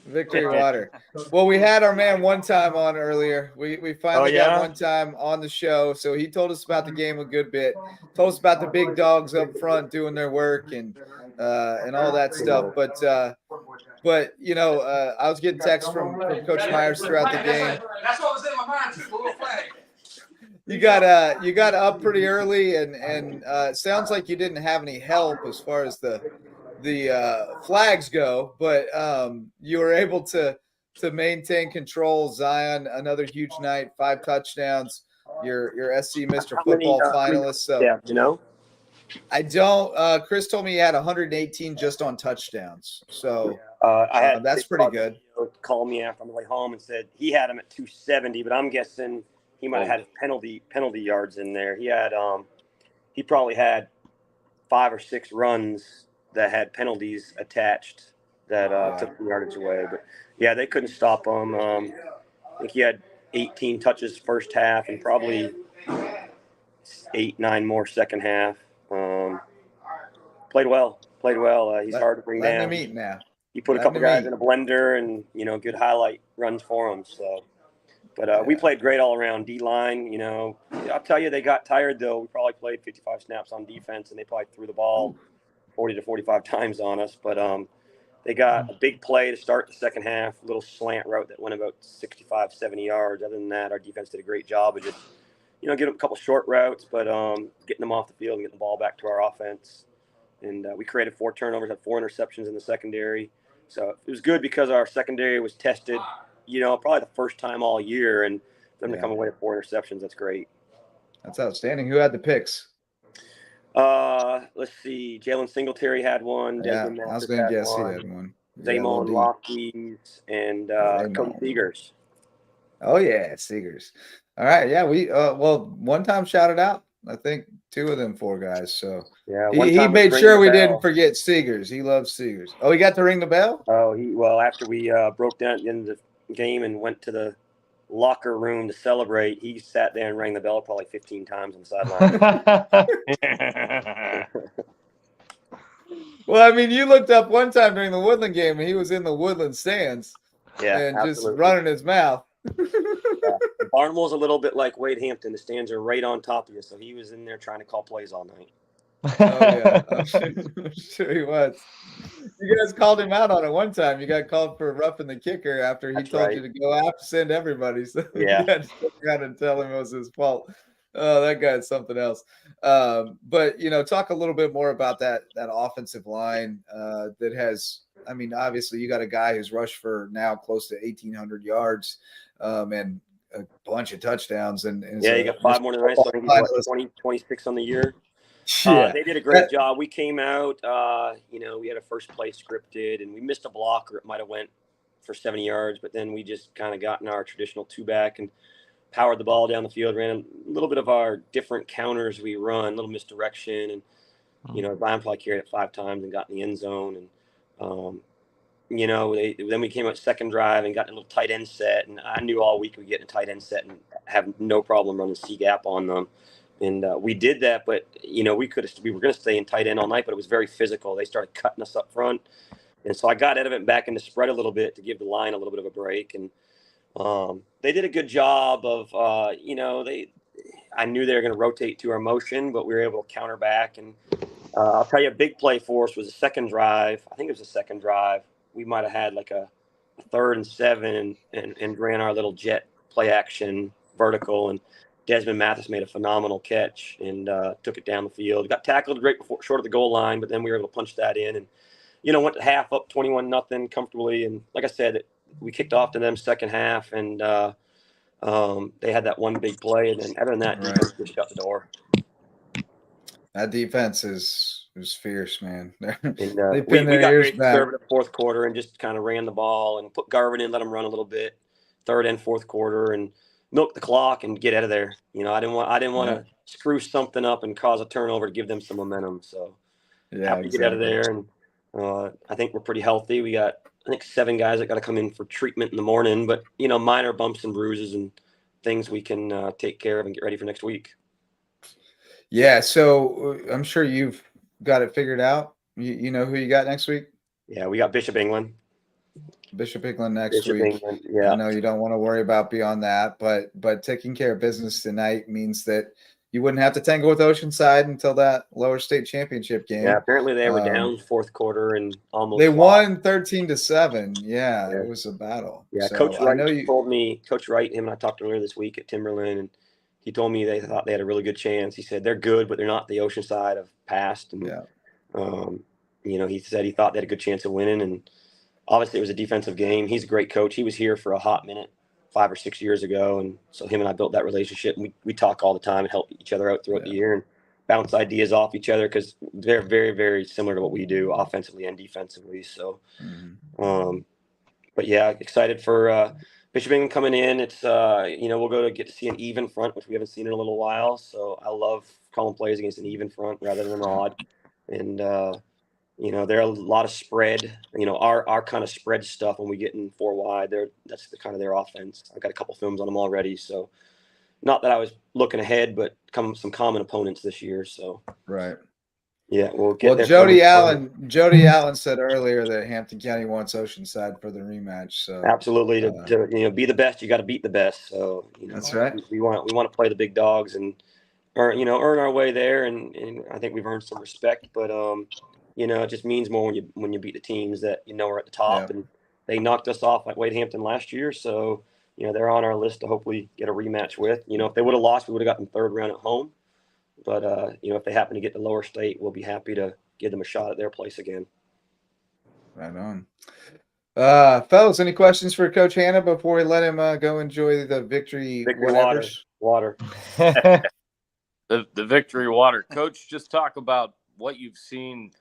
Victory water. Well, we had our man One Time on earlier. We finally got One Time on the show. So he told us about the game a good bit. Told us about the big dogs up front doing their work and all that stuff. But you know, I was getting texts from Coach Myers throughout the game.
That's what was in my mind too. Little flag.
You got up pretty early, and it sounds like you didn't have any help as far as the flags go, but you were able to maintain control. Zion, another huge night, 5 touchdowns. Your SC Mr. Football finalist. So
yeah, you know,
I don't. Chris told me he had 118 just on touchdowns. So that's pretty good.
Called me after on the way home and said he had him at 270, but I'm guessing he might have had penalty yards in there. He probably had 5 or 6 runs that had penalties attached that took the yardage away. But yeah, they couldn't stop him. I think he had 18 touches first half and probably 8-9 more second half. Played well. He's hard to bring down.
Him eat now.
He put a couple guys in a blender and, you know, good highlight runs for him. So, but we played great all around. D-line, you know, I'll tell you, they got tired though. We probably played 55 snaps on defense and they probably threw the ball 40 to 45 times on us. But they got a big play to start the second half, a little slant route that went about 65, 70 yards. Other than that, our defense did a great job of just, you know, getting them a couple short routes, but getting them off the field and getting the ball back to our offense. And we created 4 turnovers, had 4 interceptions in the secondary. So it was good because our secondary was tested, you know, probably the first time all year. And them to come away with 4 interceptions, that's great.
That's outstanding. Who had the picks?
Let's see. Jalen Singletary had one.
Yeah, I was going to guess he had one.
Damon Lockheed and Cody Seegers.
Oh, yeah, Seegers. All right, yeah, we One Time shouted out, I think 2 of them 4 guys. So
yeah,
he made sure we didn't forget Seegers. He loves Seegers. Oh, he got to ring the bell?
Oh, after we broke down at the end of the game and wwent to the locker room to celebrate, he sat there and rang the bell probably 15 times on the sideline.
Well, I mean, you looked up one time during the Woodland game and he was in the Woodland stands and just running his mouth.
Barnwell's a little bit like Wade Hampton. The stands are right on top of you, so he was in there trying to call plays all night.
Oh, yeah. I'm sure he was. You guys called him out on it one time. You got called for roughing the kicker after he told you to go out to send everybody. So you had to look around and tell him it was his fault. Oh, that guy's something else. But, you know, talk a little bit more about that offensive line that has, I mean, obviously you got a guy who's rushed for now close to 1,800 yards and a bunch of touchdowns. And
you got 5 more than I think he's 26 on the year. They did a great job. We came out, you know, we had a first play scripted and we missed a block or it might have went for 70 yards, but then we just kind of got in our traditional 2-back and powered the ball down the field, ran a little bit of our different counters we run, a little misdirection, and Zion probably carried it 5 times and got in the end zone. And then we came up second drive and got in a little tight end set, and I knew all week we'd get in a tight end set and have no problem running C gap on them. And we did that, but we were going to stay in tight end all night, but it was very physical. They started cutting us up front, and so I got out of it back into spread a little bit to give the line a little bit of a break. And they did a good job of, I knew they were going to rotate to our motion, but we were able to counter back. And I'll tell you, a big play for us was a second drive. I think it was a second drive. We might have had like a 3rd and 7 and ran our little jet play action vertical. And Desmond Mathis made a phenomenal catch and took it down the field. Got tackled right short of the goal line, but then we were able to punch that in and, went to half up 21-0 comfortably. And like I said, we kicked off to them second half, and they had that one big play. And then other than that, defense just shut the door.
That defense is fierce, man.
We got
very
conservative fourth quarter and just kind of ran the ball and put Garvin in, let him run a little bit, third and fourth quarter, and milk the clock and get out of there. I didn't want to screw something up and cause a turnover to give them some momentum. So happy to get out of there. And I think we're pretty healthy. We got, I think, 7 guys that got to come in for treatment in the morning, but minor bumps and bruises and things we can take care of and get ready for next week.
Yeah, so I'm sure you've got it figured out. You know who you got next week?
Yeah, we got Bishop England.
Bishop England next week.
England, yeah.
I know you don't want to worry about beyond that, but taking care of business tonight means that you wouldn't have to tangle with Oceanside until that lower state championship game.
Yeah, apparently they were down fourth quarter and almost.
They won 13-7. Yeah, it was a battle.
Yeah,
so
Coach Wright told me. Coach Wright, him and I talked earlier this week at Timberland, and he told me they thought they had a really good chance. He said they're good, but they're not the Oceanside of past. And he said he thought they had a good chance of winning. And obviously, it was a defensive game. He's a great coach. He was here for a hot minute 5 or 6 years ago, and so him and I built that relationship. And we talk all the time and help each other out throughout the year and bounce ideas off each other because they're very, very similar to what we do offensively and defensively. So, but yeah, excited for Bishop England coming in. It's we'll go to get to see an even front, which we haven't seen in a little while. So I love calling plays against an even front rather than an odd. And they're a lot of spread. Our kind of spread stuff when we get in 4 wide. That's the kind of their offense. I've got a couple films on them already. So not that I was looking ahead, but some common opponents this year. So
right.
Yeah, we'll get there.
Jody Allen said earlier that Hampton County wants Oceanside for the rematch. So
absolutely, to be the best, you got to beat the best. So
that's right.
We want to play the big dogs and earn our way there, and I think we've earned some respect. But it just means more when you beat the teams that are at the top, and they knocked us off like Wade Hampton last year. So they're on our list to hopefully get a rematch with. If they would have lost, we would have gotten 3rd round at home. But, if they happen to get the lower state, we'll be happy to give them a shot at their place again.
Right on. Fellas, any questions for Coach Hanna before we let him go enjoy the victory
water?
The victory water. Coach, just talk about what you've seen,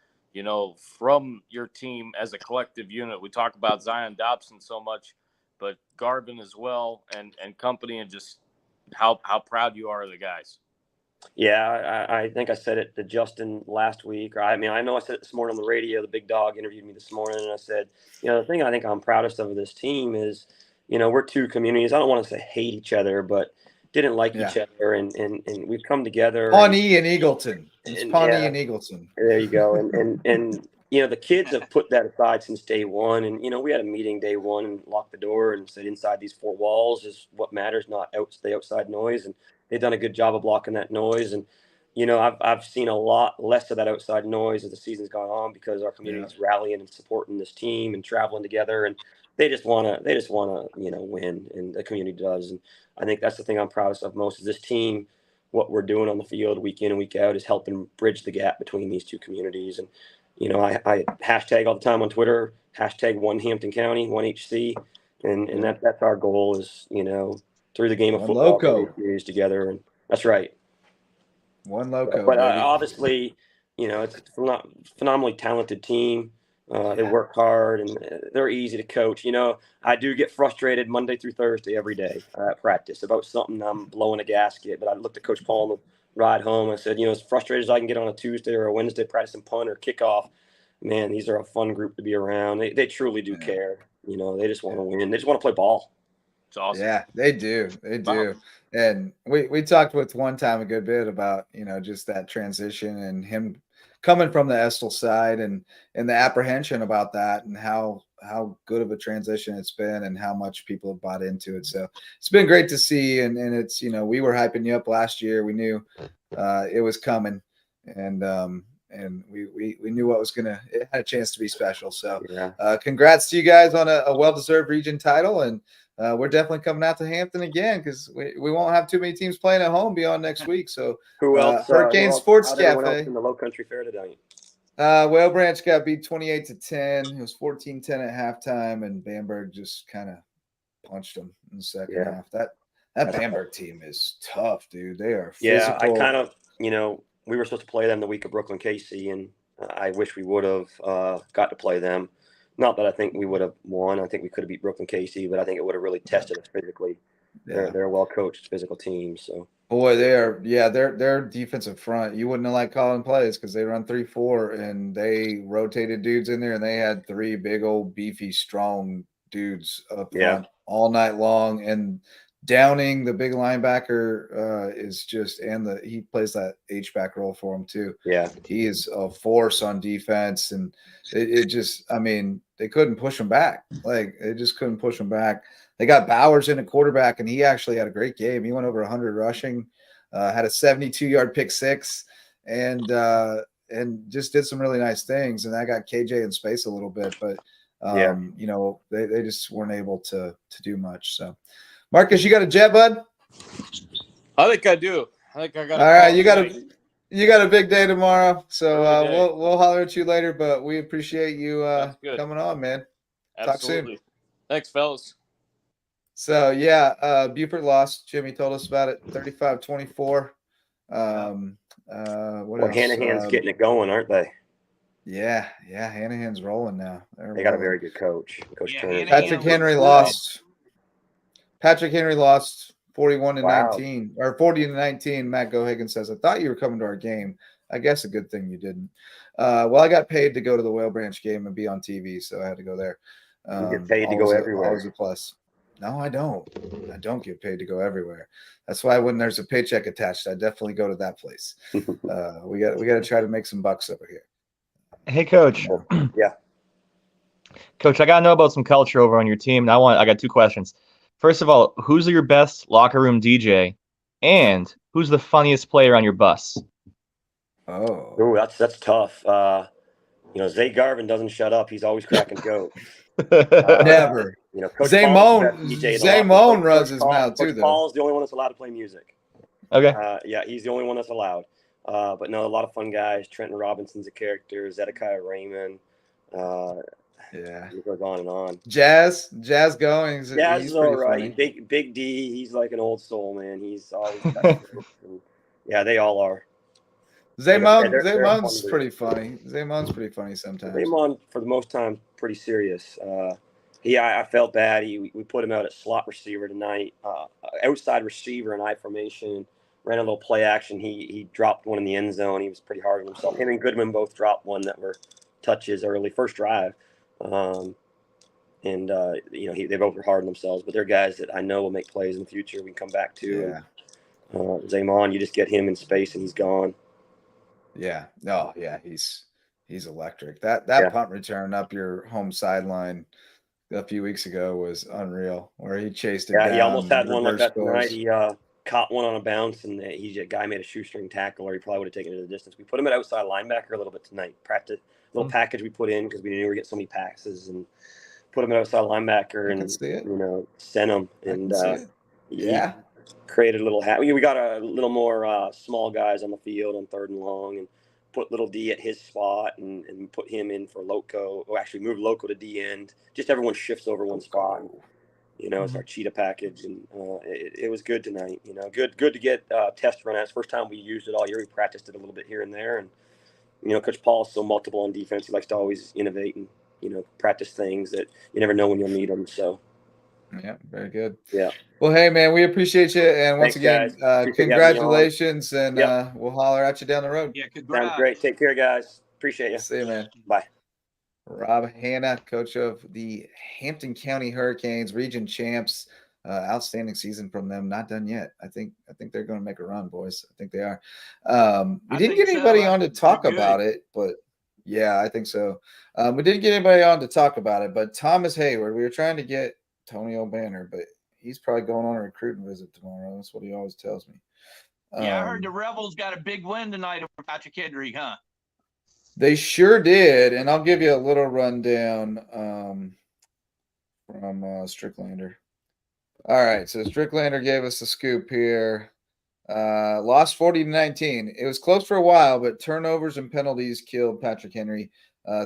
from your team as a collective unit. We talk about Zion Dobson so much, but Garvin as well and company, and just how proud you are of the guys.
Yeah, I think I said it to Justin last week. I know I said it this morning on the radio. The big dog interviewed me this morning, and I said, the thing I think I'm proudest of this team is, we're 2 communities. I don't want to say hate each other, but didn't like each other, and we've come together.
Pawnee and Eagleton. It's Pawnee and Eagleton.
There you go. And the kids have put that aside since day one. And, we had a meeting day one and locked the door and said inside these 4 walls is what matters, not the outside noise. And they've done a good job of blocking that noise. And, I've seen a lot less of that outside noise as the season's gone on because our community's rallying and supporting this team and traveling together. And they just want to, win, and the community does. And I think that's the thing I'm proudest of most is this team. What we're doing on the field week in and week out is helping bridge the gap between these 2 communities. And, I hashtag all the time on Twitter, hashtag one Hampton County, one HC. And that's our goal is, through the game of football,
Lowco
series together. And that's right.
One Lowco.
But obviously, it's a phenomenally talented team. They work hard, and they're easy to coach. I do get frustrated Monday through Thursday every day at practice about something. I'm blowing a gasket, but I looked at Coach Paul on the ride home. I said, as frustrated as I can get on a Tuesday or a Wednesday practicing punt or kickoff, man, these are a fun group to be around. They truly do care. They just want to win. They just want to play ball.
It's awesome.
Yeah, they do. They do. And we talked with one time a good bit about, just that transition and him coming from the Estill side and the apprehension about that and how good of a transition it's been and how much people have bought into it. So it's been great to see. And it's, we were hyping you up last year. We knew it was coming, and we knew what was it had a chance to be special. So congrats to you guys on a well-deserved region title. And we're definitely coming out to Hampton again because we won't have too many teams playing at home beyond next week. So
who else?
Hurricane Sports Cafe
in the Low Country Fair today.
Whale Branch got beat 28-10. It was 14-10 at halftime, and Bamberg just kind of punched them in the second half. That Bamberg team is tough, dude. They are physical.
I kind of, we were supposed to play them the week of Brooklyn Casey, and I wish we would have got to play them. Not that I think we would have won. I think we could have beat Brooklyn Casey, but I think it would have really tested us physically. Yeah. They're a well-coached physical team. So
boy, their defensive front. You wouldn't have liked calling plays because they run 3-4 and they rotated dudes in there, and they had 3 big old beefy strong dudes up front all night long. And Downing, the big linebacker, is just he plays that H-back role for him too.
Yeah,
he is a force on defense, and it just, they couldn't push him back. Like they just couldn't push him back. They got Bowers in at quarterback, and he actually had a great game. He went over 100 rushing, had a 72-yard pick six, and just did some really nice things. And that got KJ in space a little bit, but they just weren't able to do much. So. Marcus, you got a jet, bud?
I think I do. I think I got.
All right, you got a big day tomorrow, so we'll holler at you later. But we appreciate you coming on, man.
Absolutely.
Talk soon.
Thanks, fellas.
So Beaufort lost. Jimmy told us about it. 35-24. What else?
Hanahan's getting it going, aren't they?
Yeah, Hanahan's rolling now.
They got a very good coach. Coach Kerr.
Patrick Henry lost. Patrick Henry lost 41-19 or 40-19. Matt Gohagan says, "I thought you were coming to our game. I guess a good thing you didn't." Well, I got paid to go to the Whale Branch game and be on TV, so I had to go there.
You get paid to go everywhere.
Always a plus. No, I don't. I don't get paid to go everywhere. That's why when there's a paycheck attached, I definitely go to that place. We got to try to make some bucks over here.
Hey, Coach.
Yeah.
Coach, I gotta know about some culture over on your team. I got 2 questions. First of all, who's your best locker room DJ, and who's the funniest player on your bus?
Oh, that's tough. Zay Garvin doesn't shut up. He's always cracking jokes.
Never.
Coach
Zay Moan runs his mouth too.
Coach Paul's the only one that's allowed to play music.
Okay.
He's the only one that's allowed. But no, a lot of fun guys. Trenton Robinson's a character. Zedekiah Raymond. It goes on and on.
Jazz going.
Jazz is all right. Big D. He's like an old soul, man. He's always they all are.
Zaymon's pretty funny. Zaymon's pretty funny sometimes.
Zaymon, for the most time, pretty serious. I felt bad. We put him out at slot receiver tonight. Outside receiver in I formation. Ran a little play action. He dropped one in the end zone. He was pretty hard on himself. Him and Goodman both dropped one that were touches early, first drive. They both were hard on themselves, but they're guys that I know will make plays in the future. We can come back to. Zaymon, you just get him in space and he's gone.
Yeah. No. Yeah. He's electric. That punt return up your home sideline a few weeks ago was unreal. Where he chased it.
Yeah, he almost had one like that tonight. He caught one on a bounce, and a guy made a shoestring tackle, or he probably would have taken it to the distance. We put him at outside linebacker a little bit tonight. Practice little package we put in because we knew we were getting so many passes, and put him at outside linebacker and sent him and created a little. We got a little more small guys on the field on 3rd and long, and put little D at his spot and put him in for Lowco. Or actually moved Lowco to D end. Just everyone shifts over one spot. It's our cheetah package, and it was good tonight. Good to get test run. It's the first time we used it all year. We practiced it a little bit here and there, and Coach Paul is so multiple on defense. He likes to always innovate and practice things that you never know when you'll need them. So.
Yeah, very good.
Yeah.
Well, hey, man, we appreciate you. And once again, congratulations. And we'll holler at you down the road.
Yeah, congrats.
Sounds great. Take care, guys. Appreciate you.
See you, man.
Bye.
Rob Hanna, coach of the Hampton County Hurricanes, region champs. Outstanding season from them. Not done yet. I think they're going to make a run, boys. I think they are. We didn't get anybody on to talk about it, but yeah, I think so. We didn't get anybody on to talk about it, but Thomas Hayward, we were trying to get Tony O'Banner, but he's probably going on a recruiting visit tomorrow. That's what he always tells me.
Yeah, I heard the Rebels got a big win tonight over Patrick Henry, huh?
They sure did, and I'll give you a little rundown from Stricklander. All right, so Stricklander gave us the scoop here. Lost 40-19. It was close for a while, but turnovers and penalties killed Patrick Henry.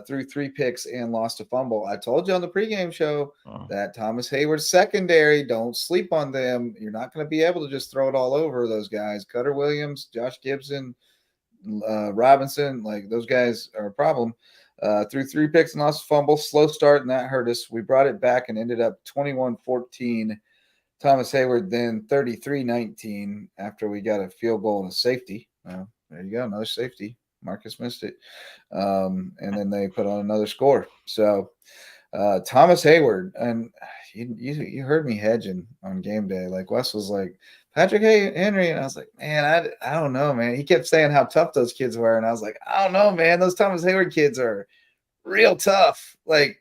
Threw 3 picks and lost a fumble. I told you on the pregame show that Thomas Hayward's secondary, don't sleep on them. You're not going to be able to just throw it all over those guys. Cutter Williams, Josh Gibson, Robinson, like those guys are a problem. Threw 3 picks and lost a fumble. Slow start, and that hurt us. We brought it back and ended up 21-14. Thomas Hayward then 33-19 after we got a field goal and a safety. Well, there you go, another safety. Marcus missed it. And then they put on another score. So Thomas Hayward, and you heard me hedging on game day. Like Wes was like, Patrick Henry, and I was like, man, I don't know, man. He kept saying how tough those kids were, and I was like, I don't know, man. Those Thomas Hayward kids are real tough. Like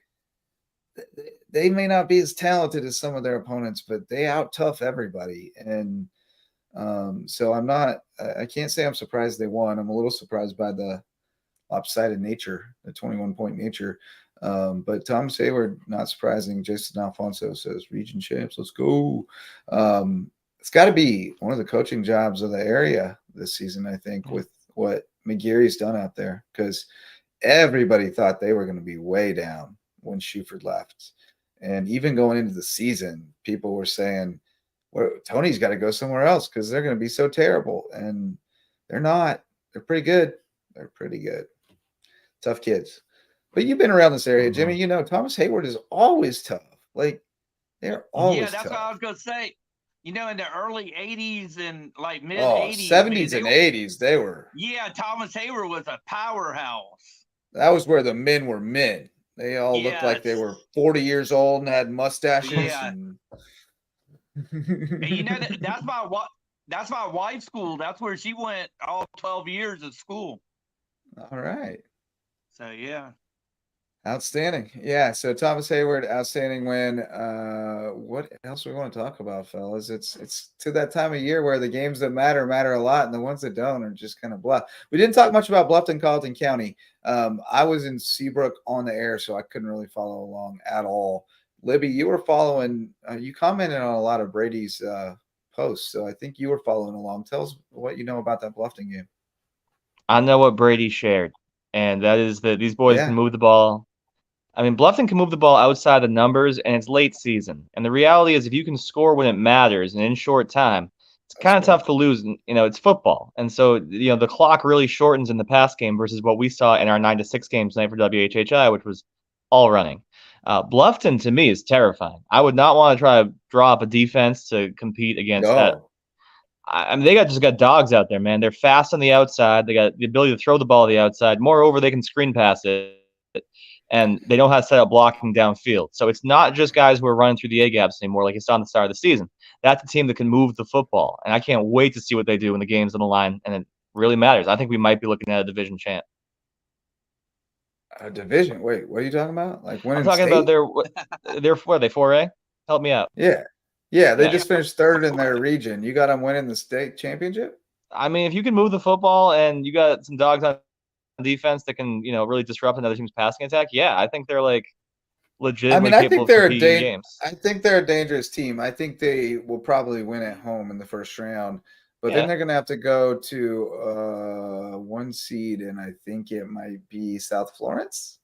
they may not be as talented as some of their opponents, but they out tough everybody. And so I can't say I'm surprised they won. I'm a little surprised by the lopsided nature, the 21-point nature. But Thomas Hayward, not surprising. Jason Alfonso says, region champs, let's go. It's got to be one of the coaching jobs of the area this season, I think, with what McGeary's done out there, because everybody thought they were going to be way down when Shuford left. And even going into the season, people were saying, well, Tony's got to go somewhere else because they're going to be so terrible. And they're not. They're pretty good. They're pretty good. Tough kids. But you've been around this area, Jimmy. You know, Thomas Hayward is always tough. Like, they're always tough.
Yeah, that's what I was going to say. You know, in the early 80s and like mid
80s. 70s and 80s, they were.
Yeah, Thomas Hayward was a powerhouse.
That was where the men were men. They all looked like they were 40 years old and had mustaches.
Yeah. And you know, that's my wife's school. That's where she went all 12 years of school.
All right.
So, yeah.
Outstanding. Yeah. So Thomas Hayward, outstanding win. What else we want to talk about, fellas? It's to that time of year where the games that matter a lot, and the ones that don't are just kind of blah. We didn't talk much about Bluffton, Carleton County. I was in Seabrook on the air, so I couldn't really follow along at all. Libby, you were following. You commented on a lot of Brady's posts, so I think you were following along. Tell us what you know about that Bluffton game.
I know what Brady shared, and that is that these boys can move the ball. I mean, Bluffton can move the ball outside the numbers, and it's late season. And the reality is if you can score when it matters and in short time, it's kind of tough to lose. You know, it's football. And so, you know, the clock really shortens in the pass game versus what we saw in our 9-6 game tonight for WHHI, which was all running. Bluffton, to me, is terrifying. I would not want to try to draw up a defense to compete against that. I mean, they just got dogs out there, man. They're fast on the outside. They got the ability to throw the ball to the outside. Moreover, they can screen pass it. And they know how to set up blocking downfield. So it's not just guys who are running through the A-gaps anymore like you saw on the start of the season. That's a team that can move the football. And I can't wait to see what they do when the game's on the line. And it really matters. I think we might be looking at a division champ.
A division? Wait, what are you talking about? Like winning
I'm talking
state?
about their what are they, 4A? Help me out.
Yeah. They just finished third in their region. You got them winning the state championship?
I mean, if you can move the football and you got some dogs on defense that can, you know, really disrupt another team's passing attack, yeah, I think they're like legitimately capable of competing games.
I think they're a dangerous team. I think they will probably win at home in the first round, but then they're going to have to go to one seed, and I think it might be South Florence.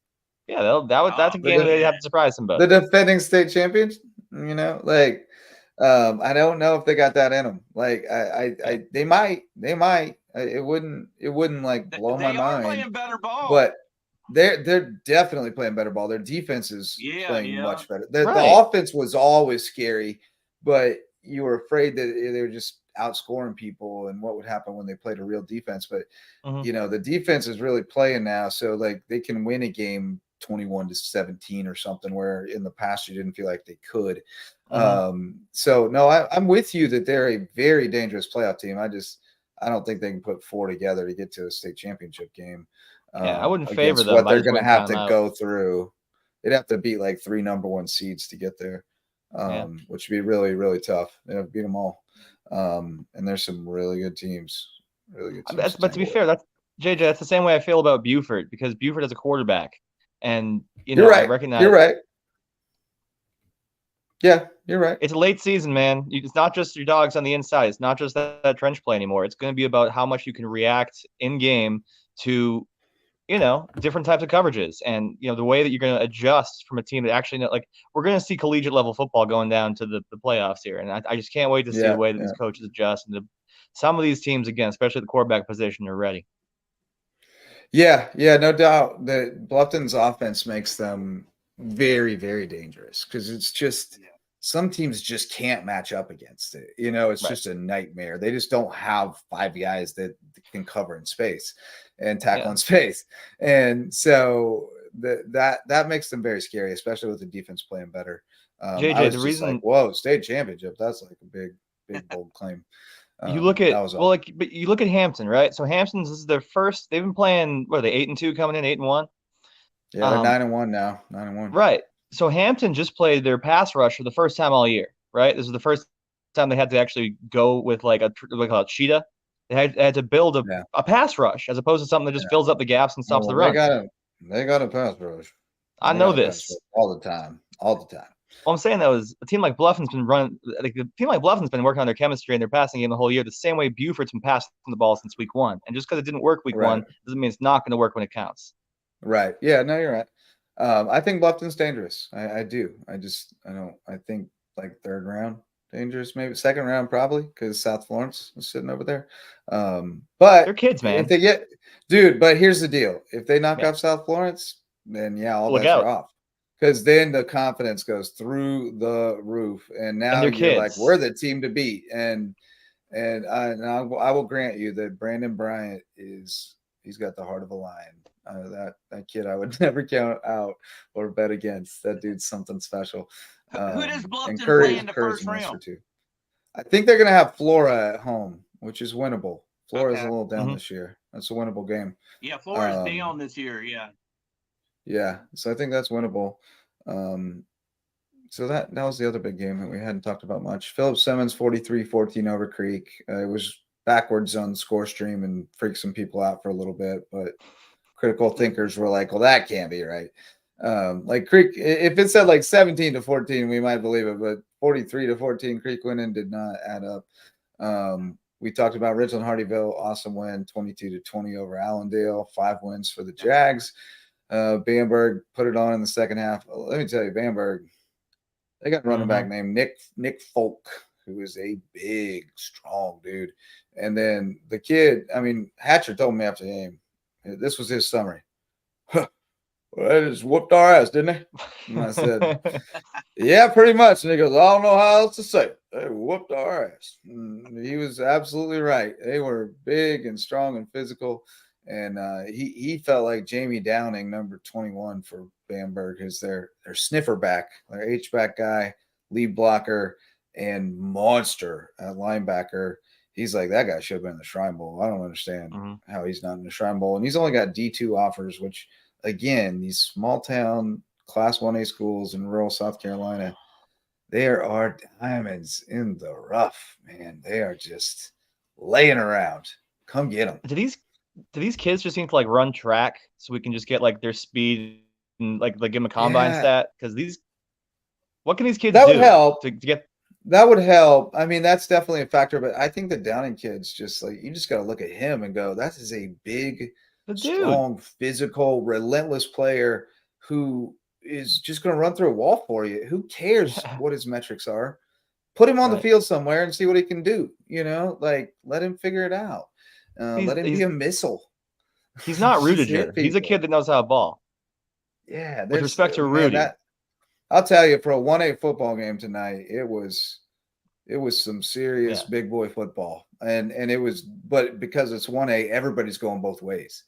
Yeah, that's a game that they'd have to surprise somebody.
The defending state champions, you know, like I don't know if they got that in them. Like they might. It wouldn't like blow my mind.
They are playing better ball.
But They're definitely playing better ball. Their defense is playing much better. The offense was always scary, but you were afraid that they were just outscoring people and what would happen when they played a real defense. But the defense is really playing now, so like they can win a game 21-17 or something, where in the past you didn't feel like they could. So no, I'm with you that they're a very dangerous playoff team. I don't think they can put 4 together to get to a state championship game.
I wouldn't favor them.
What they're going to have to go through. They'd have to beat like 3 number 1 seeds to get there, which would be really, really tough. They have to beat them all. And there's some really good teams. Really good teams.
But to be fair, that's JJ. That's the same way I feel about Buford, because Buford has a quarterback, and
you're right.
I recognize
you're right. Yeah, you're right.
It's a late season, man. It's not just your dogs on the inside. It's not just that trench play anymore. It's going to be about how much you can react in game to different types of coverages, and the way that you're going to adjust from a team that actually we're going to see collegiate level football going down to the playoffs here, and I just can't wait to see the way that these coaches adjust, and some of these teams, again, especially the quarterback position, are ready.
Yeah, no doubt that Bluffton's offense makes them very, very dangerous, because it's just some teams just can't match up against it. It's just a nightmare. They just don't have 5 guys that can cover in space and tackle in space. And so that makes them very scary, especially with the defense playing better.
JJ, the reason
whoa, state championship, that's like a big bold claim.
You look at but you look at Hampton, right? So Hampton's, this is their first. They've been playing. What are they, 8-2 coming in, 8-1?
Yeah, they're 9-1 now. 9-1.
Right. So Hampton just played their pass rush for the first time all year, right? This is the first time they had to actually go with like a cheetah. They had to build a pass rush as opposed to something that just fills up the gaps and stops the run.
They got a pass rush.
I know this
all the time.
All I'm saying, though, is a team like Bluffton's been working on their chemistry and their passing game the whole year, the same way Buford's been passing the ball since week 1. And just because it didn't work week 1 doesn't mean it's not going to work when it counts.
Right. Yeah, no, you're right. I think Bluffton's dangerous. I do. I think like 3rd round dangerous, maybe 2nd round probably, because South Florence is sitting over there. But
they're kids, man.
If they get, but here's the deal: if they knock off South Florence, then all bets are off. Because then the confidence goes through the roof, and now you're like, we're the team to beat. And I will grant you that Brandon Bryant he's got the heart of a lion. That kid I would never count out or bet against. That dude's something special.
Who does Bluffton play in the first round?
I think they're going to have Flora at home, which is winnable. Flora's a little down this year. That's a winnable game.
Yeah, Flora's down this year.
Yeah, so I think that's winnable. So that was the other big game that we hadn't talked about much. Philip Simmons 43-14 over Creek. It was backwards on score stream and freaked some people out for a little bit, but critical thinkers were like, well, that can't be right. Like Creek, if it said like 17-14, we might believe it, but 43-14 Creek winning did not add up. We talked about Richland Hardyville, awesome win, 22-20 over Allendale, 5 wins for the Jags. Bamberg put it on in the second half. Let me tell you, Bamberg, they got a running back named Nick Folk, who is a big, strong dude. And then the kid, Hatcher told me after the game, this was his summary. Well, they just whooped our ass, didn't they? And I said, yeah, pretty much. And he goes, I don't know how else to say it. They whooped our ass. And he was absolutely right. They were big and strong and physical. And he felt like Jamie Downing, number 21 for Bamberg, who's their sniffer back, their H-back guy, lead blocker, and monster at linebacker. He's like, that guy should have been in the Shrine Bowl. I don't understand how he's not in the Shrine Bowl. And he's only got D2 offers, which, again, these small-town Class 1A schools in rural South Carolina, there are diamonds in the rough, man. They are just laying around. Come get them.
Do these kids just need to run track so we can just get their speed and give them a combine stat? Because what can these kids do?
That would help
to get.
That would help. That's definitely a factor. But I think the Downing kids just you just got to look at him and go, that is a big, strong, physical, relentless player who is just going to run through a wall for you. Who cares what his metrics are? Put him on the field somewhere and see what he can do. Let him figure it out. Let him be a missile.
He's not Rudiger. He's a kid that knows how to ball.
Yeah,
With respect to Rudy,
I'll tell you, for a 1A football game tonight, it was some serious big boy football, and it was, but because it's 1A, everybody's going both ways,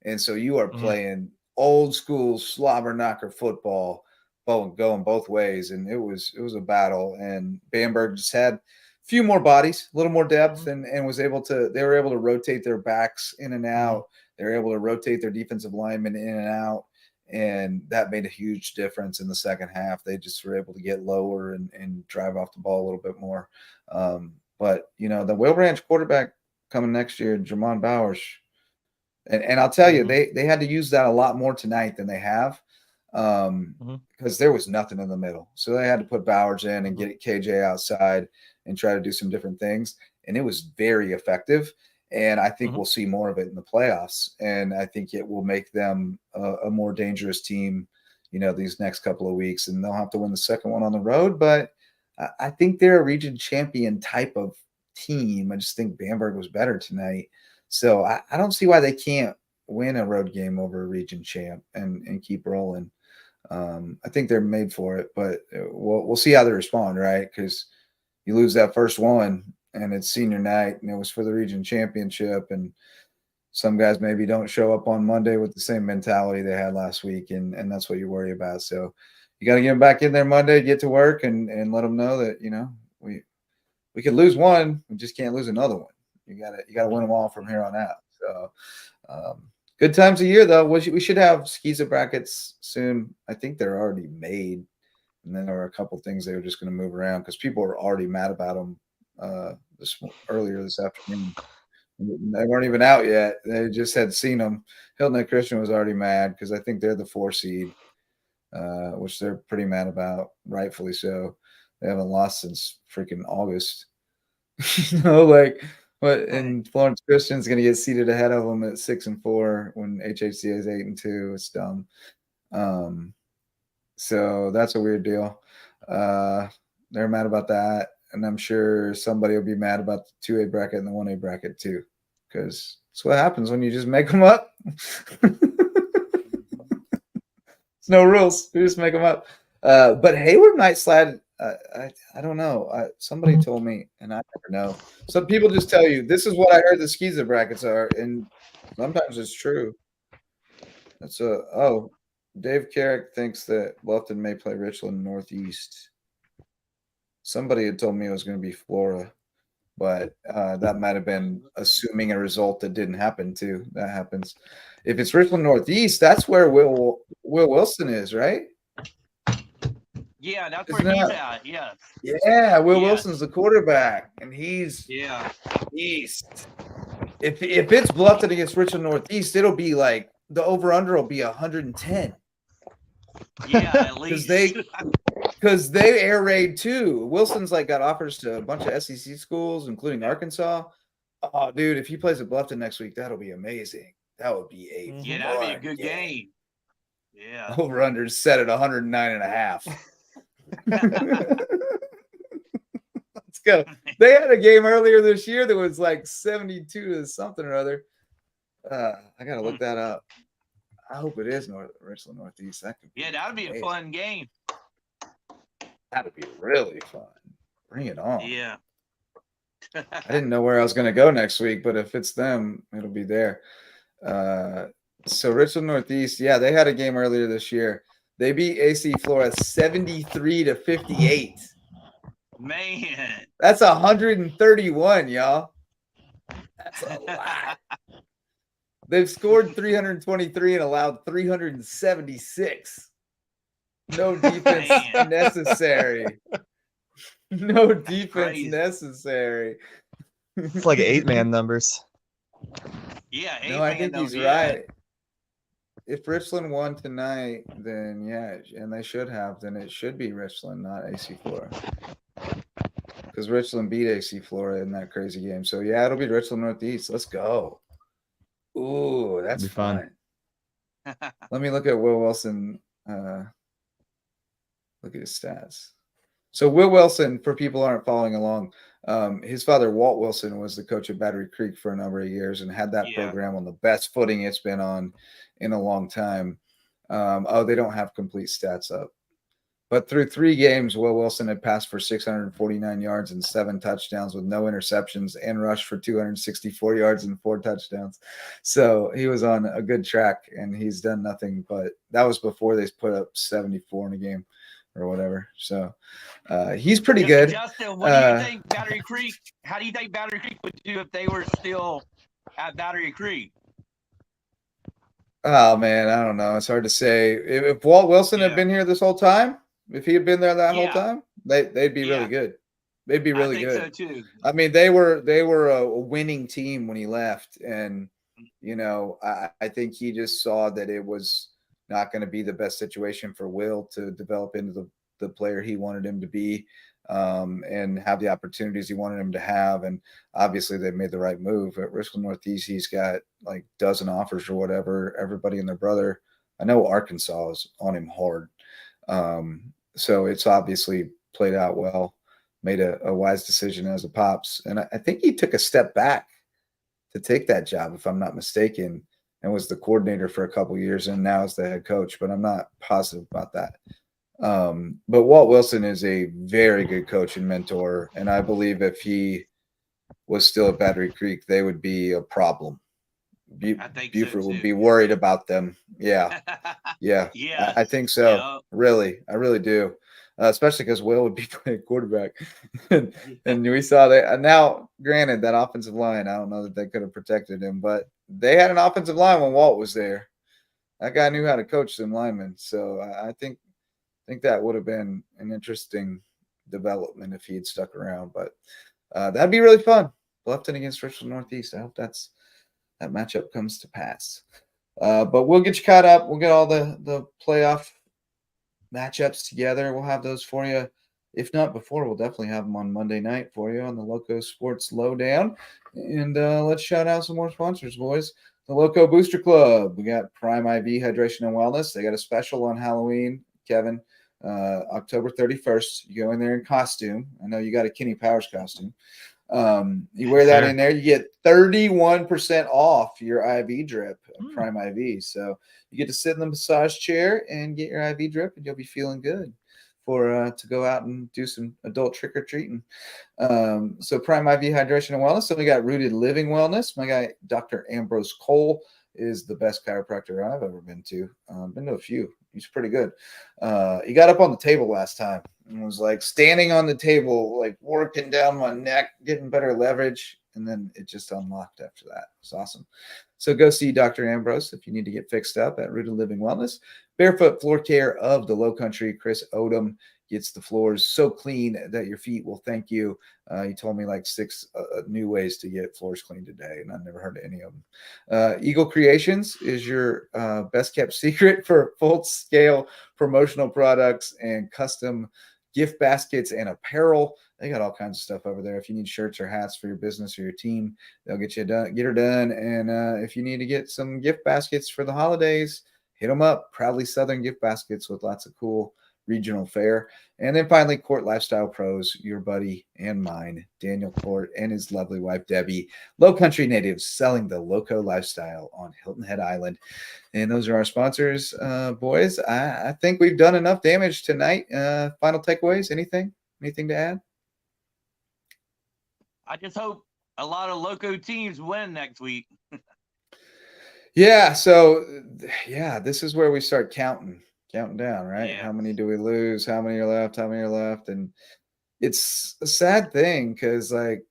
and so you are playing old school slobber knocker football, going both ways, and it was a battle. And Bamberg just had a few more bodies, a little more depth, and they were able to rotate their backs in and out. They were able to rotate their defensive linemen in and out. And that made a huge difference in the second half. They just were able to get lower and drive off the ball a little bit more. But, the Whale Ranch quarterback coming next year, Jermon Bowers, and I'll tell you, they had to use that a lot more tonight than they have because there was nothing in the middle. So they had to put Bowers in and get KJ outside and try to do some different things. And it was very effective. And I think we'll see more of it in the playoffs. And I think it will make them a more dangerous team, these next couple of weeks. And they'll have to win the second one on the road. But I think they're a region champion type of team. I just think Bamberg was better tonight. So I don't see why they can't win a road game over a region champ and keep rolling. I think they're made for it. But we'll see how they respond, right? Because you lose that first one, and it's senior night, and it was for the region championship. And some guys maybe don't show up on Monday with the same mentality they had last week, and that's what you worry about. So you got to get them back in there Monday, get to work, and let them know that we could lose one, we just can't lose another one. You gotta win them all from here on out. So good times of year though. We should have Skeeza brackets soon. I think they're already made, and then there were a couple things they were just going to move around because people were already mad about them. Earlier this afternoon, they weren't even out yet. They just had seen them. Hilton Head Christian was already mad because I think they're the 4 seed, which they're pretty mad about, rightfully so. They haven't lost since freaking August. And Florence Christian's going to get seated ahead of them at 6-4 when HHCA is 8-2. It's dumb. So that's a weird deal. They're mad about that. And I'm sure somebody will be mad about the 2A bracket and the 1A bracket too, because that's what happens when you just make them up. It's no rules. You just make them up. But Hayward might slide. I don't know. Somebody told me, and I never know. Some people just tell you, this is what I heard the Skeeza brackets are, and sometimes it's true. Dave Carrick thinks that Bluffton may play Richland Northeast. Somebody had told me it was going to be Flora, but that might have been assuming a result that didn't happen too. That happens. If it's Richland Northeast, that's where Will Wilson is, right?
Yeah, that's where he's at. Yes.
Yeah, Will Wilson's the quarterback, and he's east. If it's Bluffton against Richland Northeast, it'll be like the over/under will be 110.
Yeah, at least
because they air raid too. Wilson's got offers to a bunch of SEC schools, including Arkansas. Oh, dude, if he plays at Bluffton next week, that'll be amazing. That would be
that'd be a good game. Yeah.
Over/under set at 109.5. Let's go. They had a game earlier this year that was 72 to something or other. I gotta look that up. I hope it is Richland Northeast.
That'd be a fun game.
That'd be really fun. Bring it on.
Yeah.
I didn't know where I was going to go next week, but if it's them, it'll be there. So Richland Northeast, they had a game earlier this year. They beat AC Flora 73-58.
Man.
That's 131, y'all. That's a lot. They've scored 323 and allowed 376. No defense necessary. No defense necessary.
It's like 8-man numbers.
Yeah,
I think he's right. If Richland won tonight, then and they should have, then it should be Richland, not AC Flora. Because Richland beat AC Flora in that crazy game. So it'll be Richland Northeast. Let's go. Ooh, that's fun. Let me look at Will Wilson. Look at his stats. So Will Wilson, for people who aren't following along, his father, Walt Wilson, was the coach at Battery Creek for a number of years and had that program on the best footing it's been on in a long time. They don't have complete stats up. But through 3 games, Will Wilson had passed for 649 yards and 7 touchdowns with no interceptions and rushed for 264 yards and 4 touchdowns. So he was on a good track, and he's done nothing but that was before they put up 74 in a game or whatever. So he's pretty good.
Justin, what do you think Battery Creek? How do you think Battery Creek would do if they were still at Battery Creek?
Oh, man, I don't know. It's hard to say. If Walt Wilson had been here this whole time, if he had been there that whole time, they'd be really good. They'd be really good.
I think so too.
I mean, they were a winning team when he left, and I think he just saw that it was not going to be the best situation for Will to develop into the player he wanted him to be, and have the opportunities he wanted him to have. And obviously, they made the right move at Richland Northeast. He's got like a dozen offers or whatever. Everybody and their brother. I know Arkansas is on him hard. So it's obviously played out well, made a wise decision as a Pops. And I think he took a step back to take that job, if I'm not mistaken, and was the coordinator for a couple of years and now is the head coach, but I'm not positive about that. But Walt Wilson is a very good coach and mentor. And I believe if he was still at Battery Creek, they would be a problem. Buford would be worried about them. Yeah. I think so. Yeah. Really, I really do. Especially because Will would be playing quarterback, and we saw that. Now, granted, that offensive line, I don't know that they could have protected him, but they had an offensive line when Walt was there. That guy knew how to coach some linemen, so I think that would have been an interesting development if he had stuck around. But that'd be really fun. Bluffton against Richland Northeast. I hope that matchup comes to pass. But we'll get you caught up. We'll get all the playoff matchups together. We'll have those for you. If not before, we'll definitely have them on Monday night for you on the Lowco Sports Lowdown. And let's shout out some more sponsors, boys. The Lowco Booster Club. We got Prime IV Hydration and Wellness. They got a special on Halloween, Kevin. October 31st. You go in there in costume. I know you got a Kenny Powers costume. You wear that in there, you get 31% off your IV drip, Prime IV. So you get to sit in the massage chair and get your IV drip, and you'll be feeling good for to go out and do some adult trick or treating. So Prime IV Hydration and Wellness. So we got Rooted Living Wellness. My guy, Dr. Ambrose Cole, is the best chiropractor I've ever been to. Been to a few. He's pretty good. He got up on the table last time and was like standing on the table, like working down my neck, getting better leverage. And then it just unlocked after that. It's awesome. So go see Dr. Ambrose if you need to get fixed up at Rooted Living Wellness. Barefoot Floor Care of the Low Country. Chris Odom gets the floors so clean that your feet will thank you. He told me like 6 new ways to get floors clean today, and I've never heard of any of them. Eagle Creations is your best kept secret for full-scale promotional products and custom gift baskets and apparel. They got all kinds of stuff over there. If you need shirts or hats for your business or your team, they'll get her done. And if you need to get some gift baskets for the holidays, hit them up. Proudly Southern gift baskets with lots of cool regional fare. And then finally, Court Lifestyle Pros, your buddy and mine, Daniel Court, and his lovely wife, Debbie, Low Country natives selling the Lowco lifestyle on Hilton Head Island. And those are our sponsors, boys. I think we've done enough damage tonight. Final takeaways, anything to add?
I just hope a lot of Lowco teams win next week.
Yeah. So, this is where we start counting down, right? Yeah. How many do we lose? How many are left? And it's a sad thing because, like,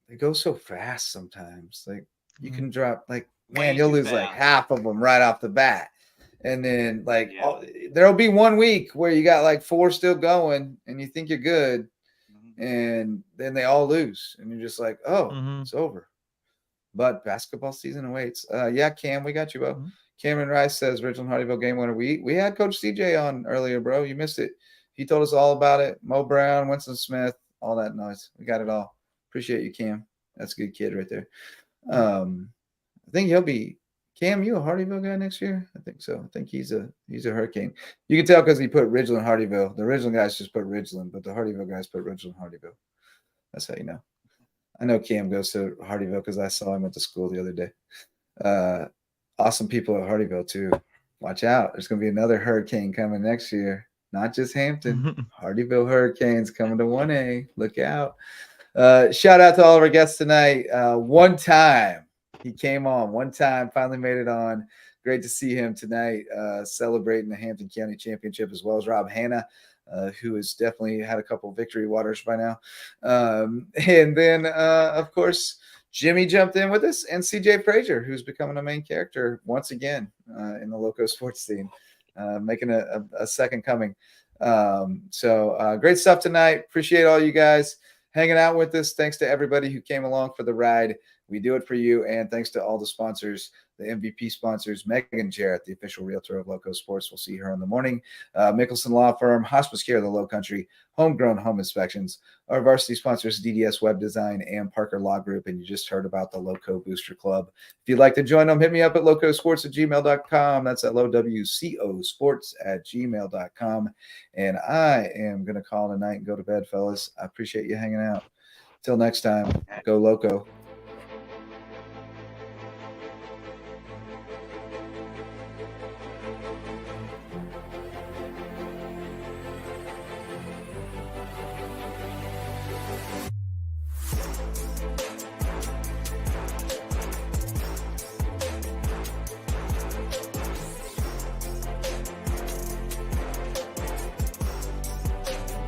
they go so fast sometimes. Like, you can drop, like, man, you'll lose like half of them right off the bat. And then, like, there'll be 1 week where you got like 4 still going and you think you're good. And then they all lose. And you're just like, it's over. But basketball season awaits. Cam, we got you, bro. Cameron Rice says Richland Hardyville game winner. We had Coach CJ on earlier, bro. You missed it. He told us all about it. Mo Brown, Winston Smith, all that noise. We got it all. Appreciate you, Cam. That's a good kid right there. I think he'll be Cam. You a Hardyville guy next year? I think so. I think he's a Hurricane. You can tell because he put Ridgeland Hardyville. The Ridgeland guys just put Ridgeland, but the Hardyville guys put Ridgeland Hardyville. That's how you know. I know Cam goes to Hardyville because I saw him at the school the other day. Awesome people at Hardyville too. Watch out. There's going to be another hurricane coming next year. Not just Hampton. Hardyville Hurricanes coming to 1A. Look out. Shout out to all of our guests tonight. One time he came on. One time, finally made it on. Great to see him tonight celebrating the Hampton County Championship, as well as Rob Hanna, who has definitely had a couple victory waters by now. And then, of course, Jimmy jumped in with us, and CJ Frazier, who's becoming a main character once again in the Lowco sports scene, making a second coming. So great stuff tonight. Appreciate all you guys hanging out with us. Thanks to everybody who came along for the ride. We do it for you. And thanks to all the sponsors, the MVP sponsors, Megan Jarrett, the official realtor of Lowco Sports. We'll see her in the morning. Mickelson Law Firm, Hospice Care of the Low Country, Homegrown Home Inspections, our varsity sponsors, DDS Web Design and Parker Law Group. And you just heard about the Lowco Booster Club. If you'd like to join them, hit me up at locosports@gmail.com. That's at lowcosports@gmail.com. And I am going to call it a night and go to bed, fellas. I appreciate you hanging out. Till next time, go Lowco.